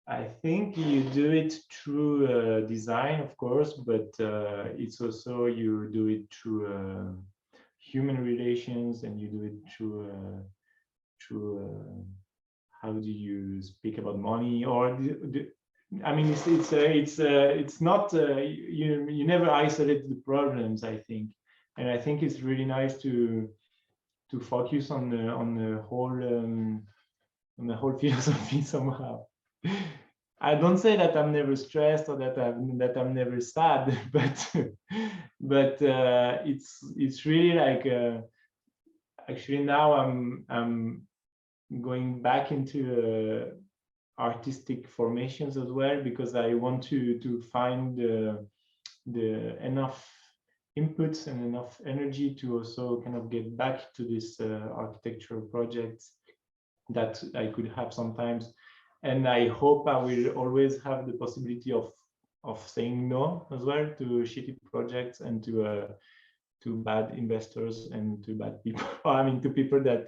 I think you do it through design, of course, but it's also you do it through human relations, and you do it through how do you speak about money, or I mean, it's not you never isolate the problems, I think, and I think it's really nice to focus on the whole philosophy somehow. I don't say that I'm never stressed or that I'm never sad, but it's really like actually now I'm going back into artistic formations as well, because I want to find the enough inputs and enough energy to also kind of get back to this architectural projects that I could have sometimes. And I hope I will always have the possibility of saying no as well to shitty projects and to bad investors and to bad people. I mean, to people that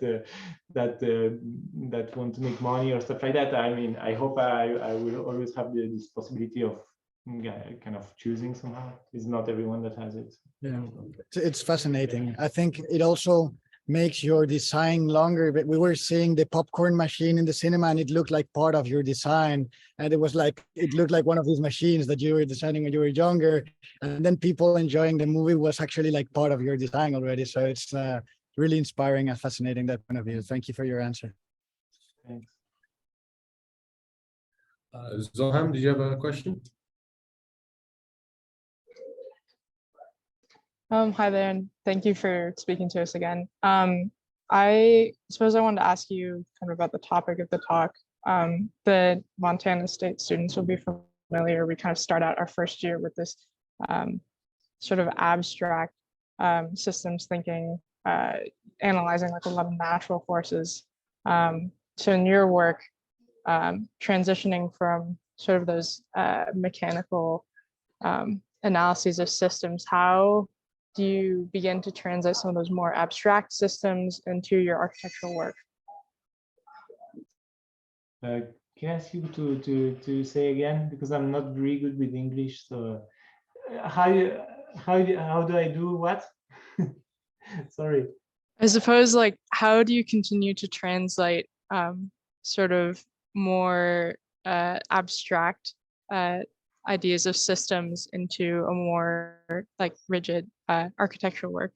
want to make money or stuff like that. I mean, I hope I will always have this possibility of kind of choosing somehow. It's not everyone that has it. Yeah, it's fascinating. I think it also makes your design longer. But we were seeing the popcorn machine in the cinema, and it looked like part of your design, and it looked like one of these machines that you were designing when you were younger, and then people enjoying the movie was actually like part of your design already. So it's really inspiring and fascinating, that point of view. Thank you for your answer. Thanks. Zoham, did you have a question? Hi there, and thank you for speaking to us again. I suppose I wanted to ask you kind of about the topic of the talk. The Montana State students will be familiar. We kind of start out our first year with this sort of abstract systems thinking, analyzing like a lot of natural forces. So in your work, transitioning from sort of those mechanical analyses of systems, how do you begin to translate some of those more abstract systems into your architectural work? Can I ask you to say again, because I'm not very good with English. So how do I do what? Sorry. I suppose, like, how do you continue to translate sort of more abstract ideas of systems into a more like rigid architectural work?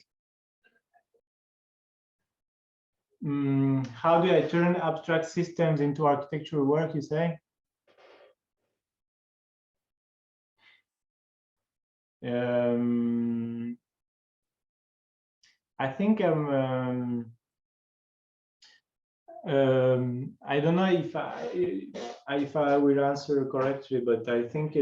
How do I turn abstract systems into architectural work, you say? I think I don't know if I will answer correctly, but I think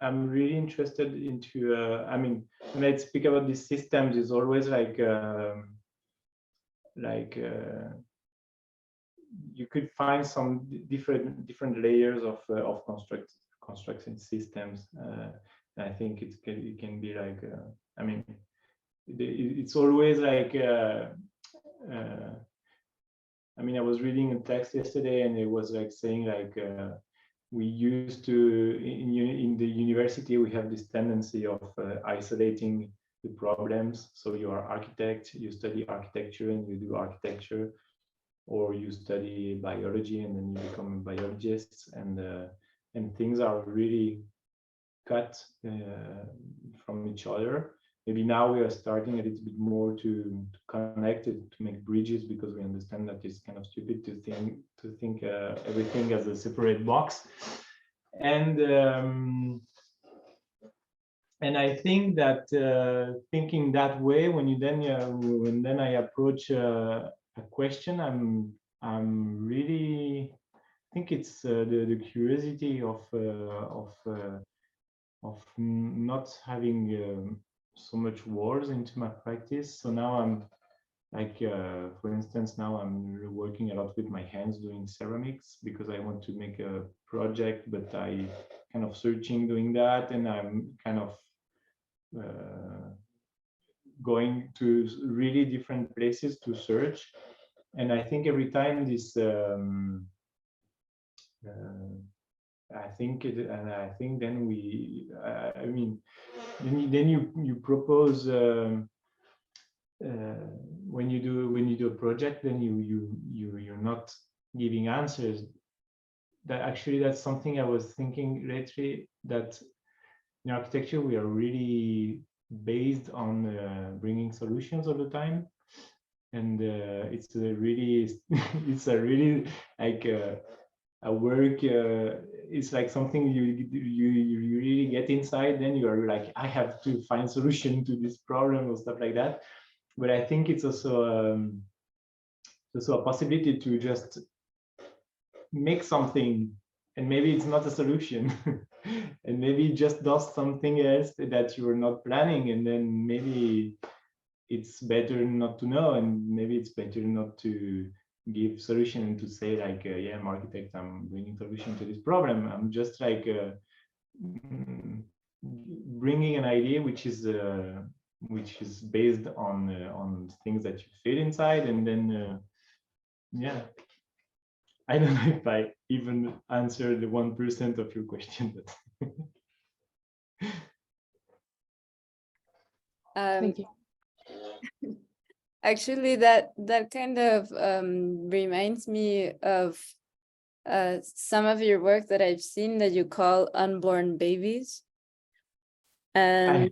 I'm really interested into. I mean, when I speak about these systems, it's always like you could find some different layers of constructed systems. I think it can be like. I mean, it's always like. I mean, I was reading a text yesterday, and it was like saying like. We used to in the university we have this tendency of isolating the problems. So you are architect, you study architecture and you do architecture, or you study biology and then you become a biologist, and things are really cut from each other. Maybe now we are starting a little bit more to connect it, to make bridges, because we understand that it's kind of stupid to think everything as a separate box. And I think that thinking that way, when then I approach a question, I'm really think it's the curiosity of not having so much words into my practice. So now I'm like, for instance, now I'm working a lot with my hands doing ceramics because I want to make a project, but I kind of searching doing that, and I'm kind of going to really different places to search. And I think every time this I think then we I mean then you propose when you do a project, then you're not giving answers. That actually that's something I was thinking lately, that in architecture we are really based on bringing solutions all the time, and it's a really it's a really like a work. It's like something you really get inside. Then you are like, I have to find solution to this problem or stuff like that. But I think it's also a possibility to just make something, and maybe it's not a solution, and maybe it just does something else that you were not planning, and then maybe it's better not to know, and maybe it's better not to give solution and to say like, yeah, I'm architect, I'm bringing solution to this problem. I'm just like bringing an idea which is based on things that you feel inside, and then yeah, I don't know if I even answered the 1% of your question, but Thank you. Actually, that kind of reminds me of some of your work that I've seen that you call unborn babies, and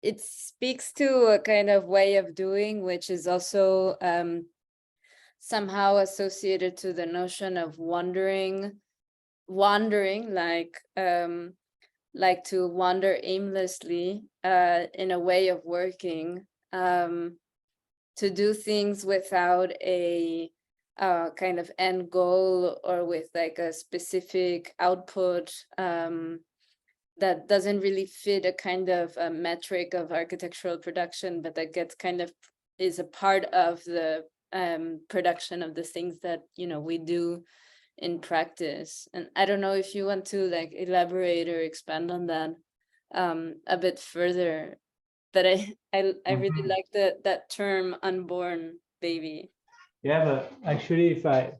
it speaks to a kind of way of doing which is also somehow associated to the notion of wondering wandering, like to wander aimlessly in a way of working, to do things without a kind of end goal or with like a specific output that doesn't really fit a kind of a metric of architectural production, but that gets kind of is a part of the production of the things that, you know, we do in practice. And I don't know if you want to like elaborate or expand on that a bit further, but I really like that term unborn baby. Yeah, but actually, if I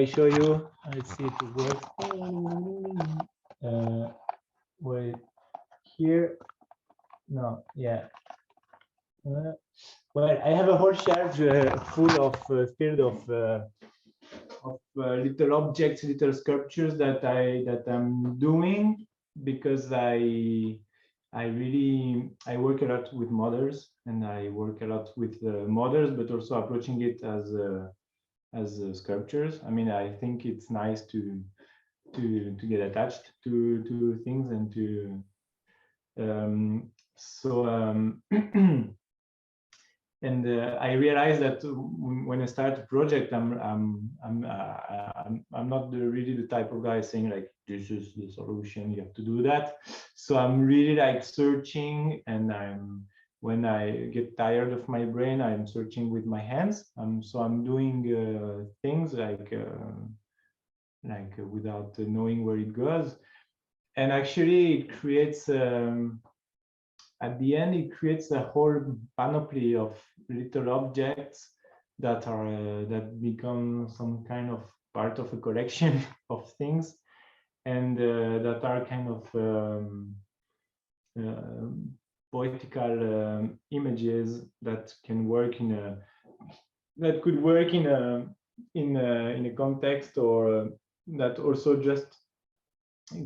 show you, let's see if it works. Wait, here, no, yeah. Well, I have a whole shelf full of filled of little objects, little sculptures that I'm doing because I work a lot with models, and I work a lot with models, but also approaching it as sculptures. I mean, I think it's nice to get attached to things and to and I realized that when I start a project, I'm not really the type of guy saying like, this is the solution, you have to do that. So I'm really like searching, and when I get tired of my brain, I'm searching with my hands. So I'm doing things like without knowing where it goes, and actually it creates. At the end, it creates a whole panoply of little objects that are that become some kind of part of a collection of things, and that are kind of poetical images that can work in a that could work in a context, or that also just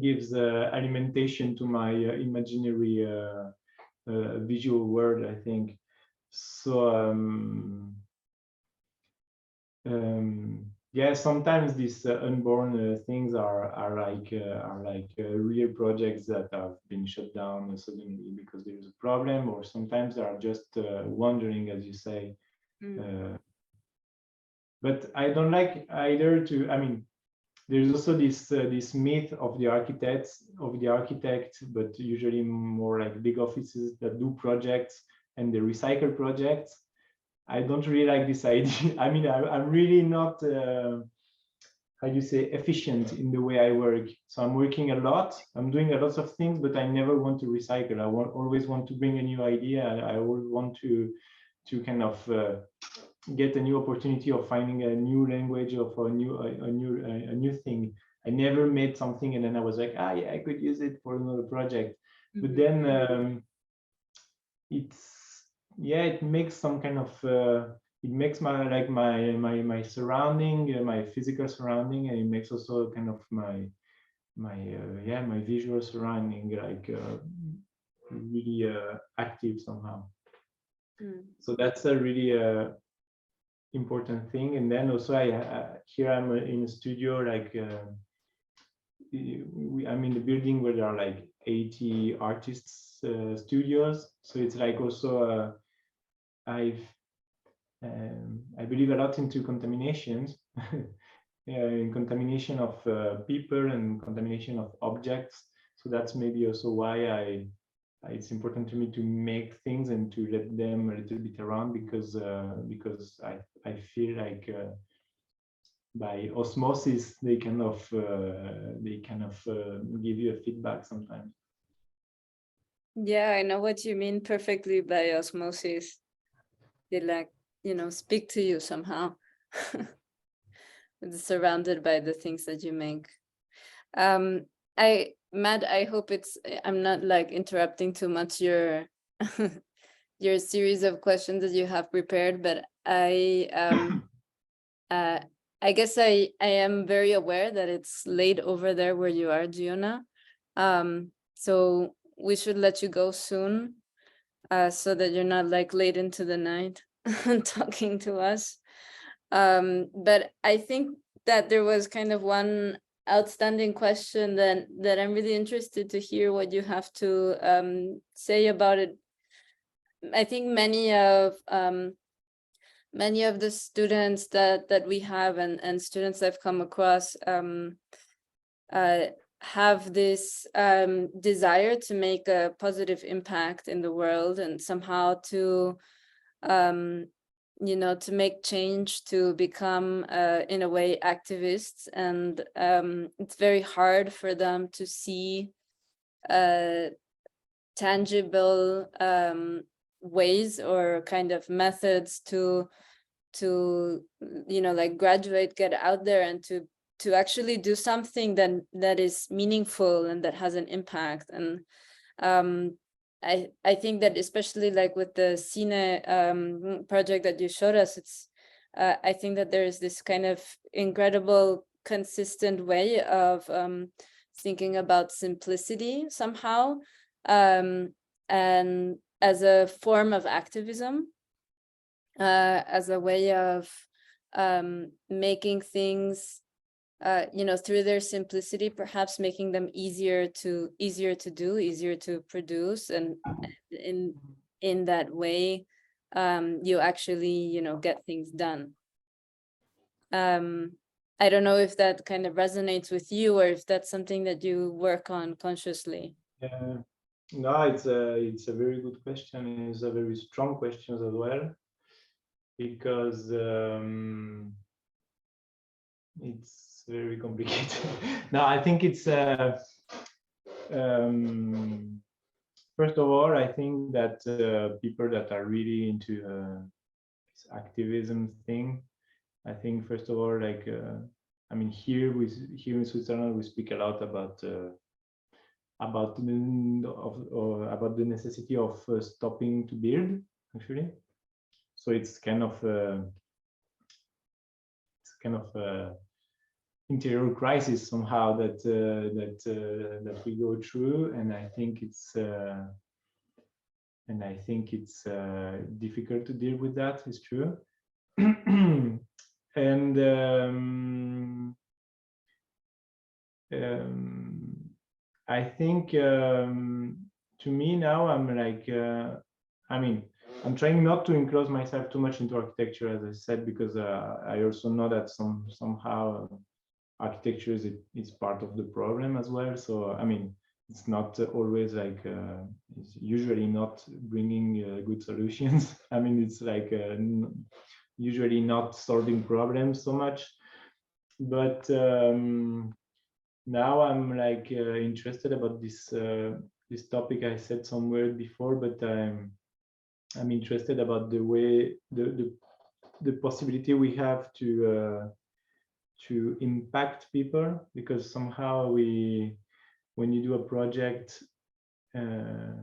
gives alimentation to my imaginary visual world, I think. So yeah, sometimes these unborn things are like real projects that have been shut down suddenly because there's a problem, or sometimes they are just wandering, as you say. But I don't like either to. I mean, there's also this myth of the architect, but usually more like big offices that do projects and they recycle projects. I don't really like this idea. I mean, I'm really not, how do you say, efficient in the way I work. So I'm working a lot, I'm doing a lot of things, but I never want to recycle. I always want to bring a new idea. I always want to kind of get a new opportunity of finding a new language, of a new thing. I never made something and then I was like, yeah, I could use it for another project. But then it makes some kind of it makes my surrounding, my physical surrounding, and it makes also kind of my visual surrounding like really active somehow. So that's a really important thing. And then also here I'm in a studio, like I'm in the building where there are like 80 artists studios, so it's like also I believe a lot into contaminations. In contamination of people and contamination of objects. So that's maybe also why it's important to me to make things and to let them a little bit around, because I feel like by osmosis they kind of give you a feedback sometimes. Yeah, I know what you mean perfectly by osmosis. They like, speak to you somehow. It's surrounded by the things that you make. Matt, I hope I'm not like interrupting too much your your series of questions that you have prepared, but I guess I am very aware that it's late over there where you are, Giona. So we should let you go soon, so that you're not like late into the night talking to us. But I think that there was kind of one outstanding question that I'm really interested to hear what you have to say about it. I think many of the students that we have and students I've come across have this desire to make a positive impact in the world and somehow to to make change, to become in a way activists, and it's very hard for them to see tangible ways or kind of methods to like graduate, get out there, and to actually do something that is meaningful and that has an impact. And I think that especially like with the Cine project that you showed us, it's I think that there is this kind of incredible consistent way of thinking about simplicity somehow, and as a form of activism, as a way of making things through their simplicity, perhaps making them easier to do, easier to produce, and in that way you actually get things done. I don't know if that kind of resonates with you, or if that's something that you work on consciously. No, it's a very good question. It's a very strong question as well, because it's very complicated. No, I think it's first of all, I think that people that are really into this activism thing, I think first of all, like I mean, here in Switzerland, we speak a lot about the necessity of stopping to build, actually. So it's kind of interior crisis somehow that we go through, and I think it's difficult to deal with that. It's true. And I think to me now, I'm like I mean, I'm trying not to enclose myself too much into architecture, as I said, because I also know that somehow architecture is part of the problem as well. So I mean, it's not always like it's usually not bringing good solutions. I mean, it's like usually not solving problems so much. But now I'm like interested about this this topic. I said somewhere before, but I'm interested about the way the possibility we have to impact people, because somehow when you do a project, I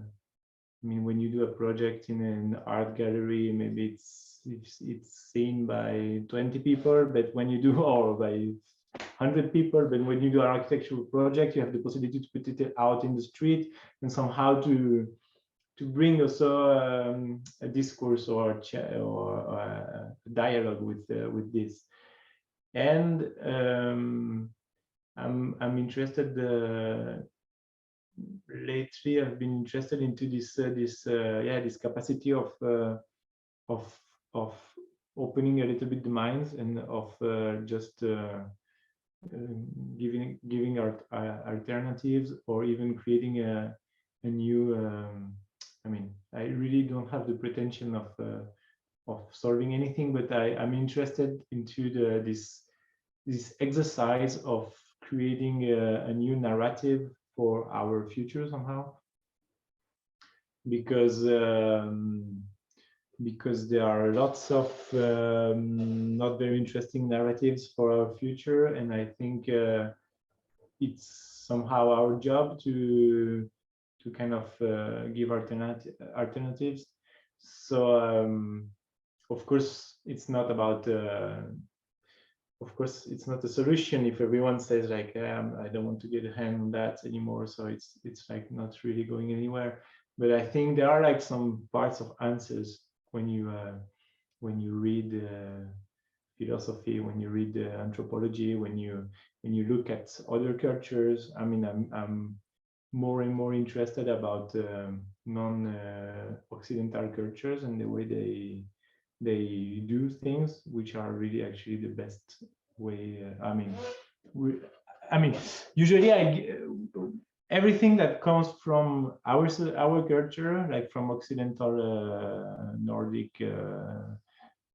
mean, when you do a project in an art gallery, maybe it's seen by 20 people, but when you do, or by 100 people, but when you do an architectural project, you have the possibility to put it out in the street and somehow to bring also a discourse or a dialogue with this. And I'm interested lately. I've been interested into this capacity of opening a little bit the minds, and of just giving alternatives, or even creating a new. I mean, I really don't have the pretension of solving anything, but I'm interested into this exercise of creating a new narrative for our future somehow, because there are lots of not very interesting narratives for our future, and I think it's somehow our job to kind of give alternatives. So of course it's not about of course it's not a solution if everyone says like I don't want to get a hand on that anymore, so it's like not really going anywhere. But I think there are like some parts of answers when you read philosophy, when you read anthropology, when you look at other cultures. I mean, I'm more and more interested about non-Occidental cultures and the way they do things, which are really actually the best way. I mean, usually everything that comes from our culture, like from Occidental Nordic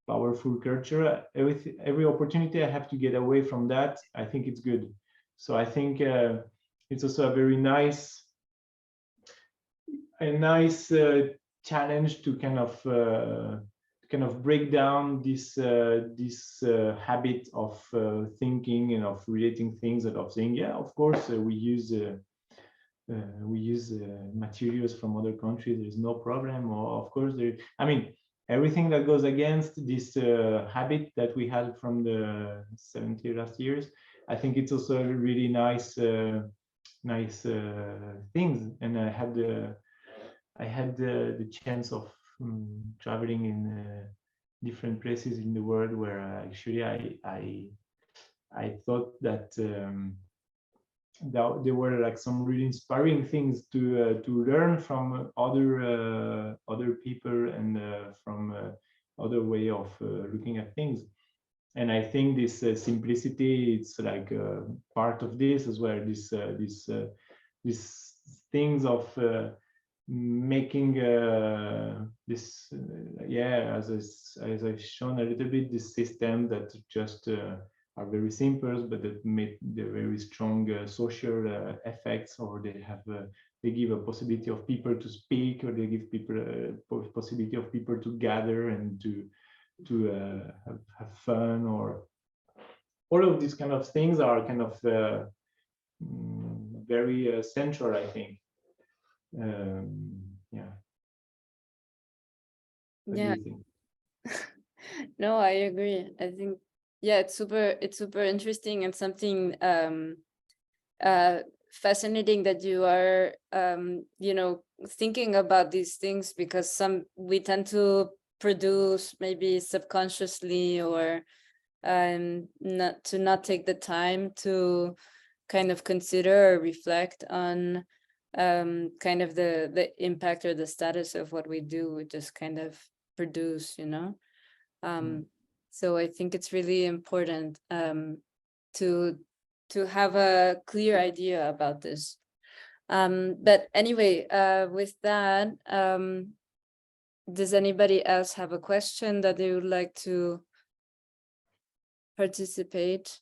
powerful culture, every opportunity I have to get away from that, I think it's good. So I think it's also a very nice challenge to kind of break down this habit of thinking and of relating things, and of saying, yeah, of course we use materials from other countries, there's no problem, or of course I mean, everything that goes against this habit that we had from the 70 last years, I think it's also a really nice things. And I had the chance of traveling in different places in the world where actually I thought that there were like some really inspiring things to learn from other people and from other way of looking at things. And I think this simplicity, it's like part of this as well. These things of making this, as I've shown a little bit, this system that just are very simple, but that make the very strong social effects, or they give a possibility of people to speak, or they give people a possibility of people to gather and to have fun, or all of these kind of things are kind of very central, I think. Yeah. What do you think? No, I agree. I think, yeah, it's super interesting, and something fascinating that you are thinking about these things, because we tend to produce maybe subconsciously, or not take the time to kind of consider or reflect on kind of the impact or the status of what we do. We just kind of produce, so I think it's really important to have a clear idea about this. But anyway, with that, does anybody else have a question that they would like to participate?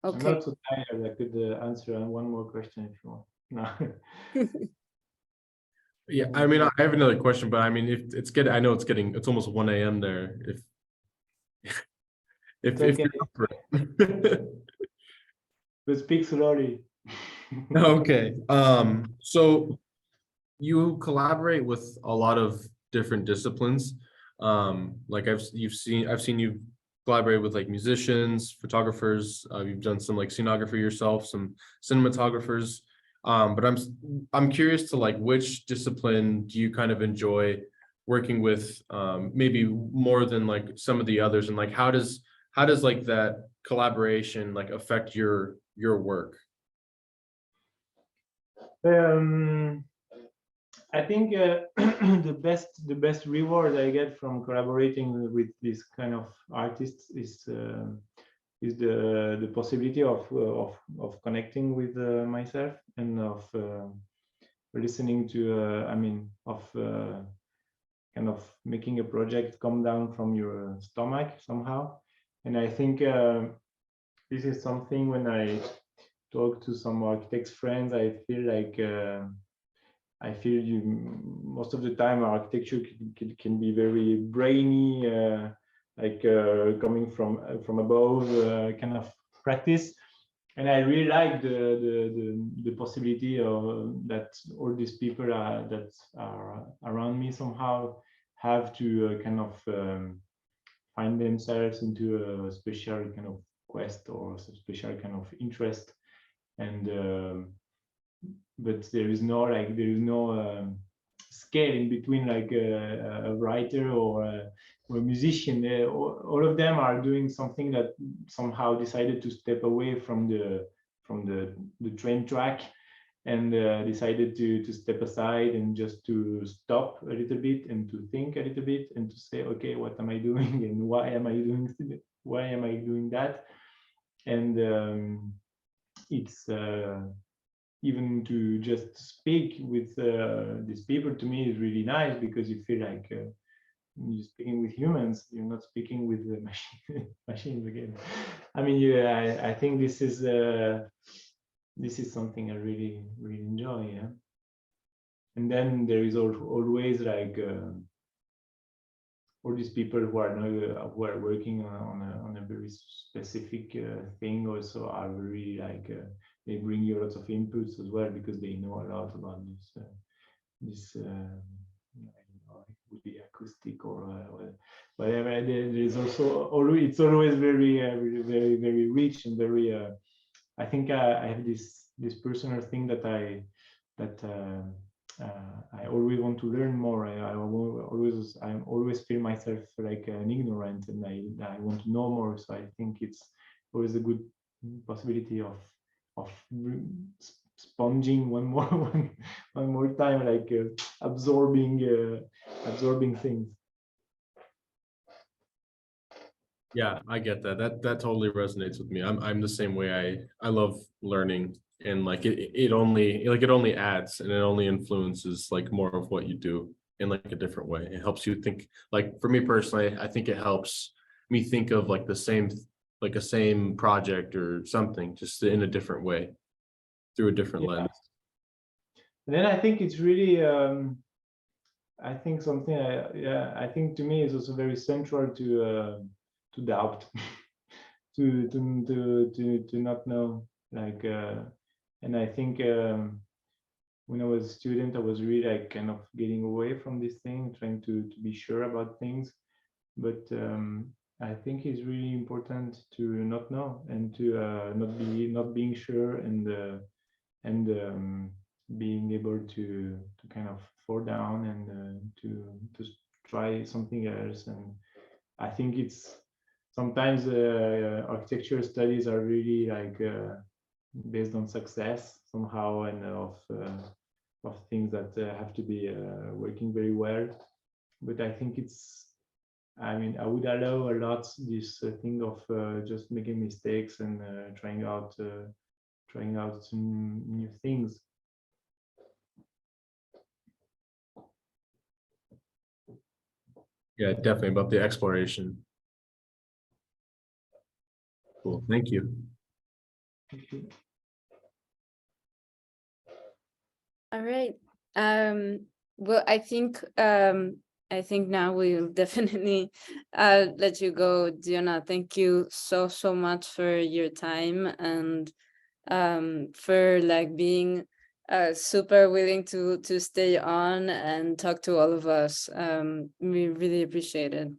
Okay. I'm not so tired. I could answer one more question if you want. No. Yeah, I mean, I have another question, but I mean, if it's getting, I know it's almost 1 a.m. there. If Okay. you're up for it. But speak slowly. Okay. So you collaborate with a lot of different disciplines. Like I've seen you collaborate with like musicians, photographers. You've done some like scenography yourself, some cinematographers. But I'm curious to like, which discipline do you kind of enjoy working with, maybe more than like some of the others, and like how does like that collaboration like affect your work? I think the best reward I get from collaborating with this kind of artists is the possibility of connecting with myself, and of listening to kind of making a project come down from your stomach somehow. And I think this is something, when I talk to some architects friends, I feel like most of the time architecture can be very brainy, coming from above kind of practice. And I really like the possibility that all these people that are around me somehow have to kind of find themselves into a special kind of quest or a special kind of interest. And but there is no scale in between, like a writer or or musician, all of them are doing something that somehow decided to step away from the train track and decided to step aside and just to stop a little bit and to think a little bit and to say, okay, what am I doing and why am I doing that? And it's even to just speak with these people, to me, is really nice, because you feel like you're speaking with humans, you're not speaking with the machines again. I mean, I think this is something I really enjoy. Yeah. And then there is always like all these people who are now who are working on a very specific thing also are very like they bring you lots of inputs as well, because they know a lot about this I don't know, it would be acoustic or whatever. There's also always, it's always very rich and very I think I have this personal thing that I always want to learn more. I always feel myself like an ignorant, and I want to know more. So I think it's always a good possibility of sponging one more time, like absorbing things. Yeah, I get that. That totally resonates with me. I'm the same way. I love learning, and like it only adds, and it only influences like more of what you do in like a different way. It helps you think. Like for me personally, I think it helps me think of like a same project or something just in a different way, through a different lens. And then I think it's really I think something I think to me is also very central to doubt, to not know, like and I think when I was a student, I was really like kind of getting away from this thing, trying to be sure about things, but I think it's really important to not know, and to not being sure, and being able to kind of fall down and to try something else. And I think it's sometimes architecture studies are really like based on success somehow, and of things that have to be working very well. But I think I mean, I would allow a lot this thing of just making mistakes and trying out some new things. Yeah, definitely about the exploration. Cool, thank you. Thank you. All right. Well, I think now we'll definitely let you go, Giona. Thank you so much for your time, and for like being super willing to stay on and talk to all of us. We really appreciate it.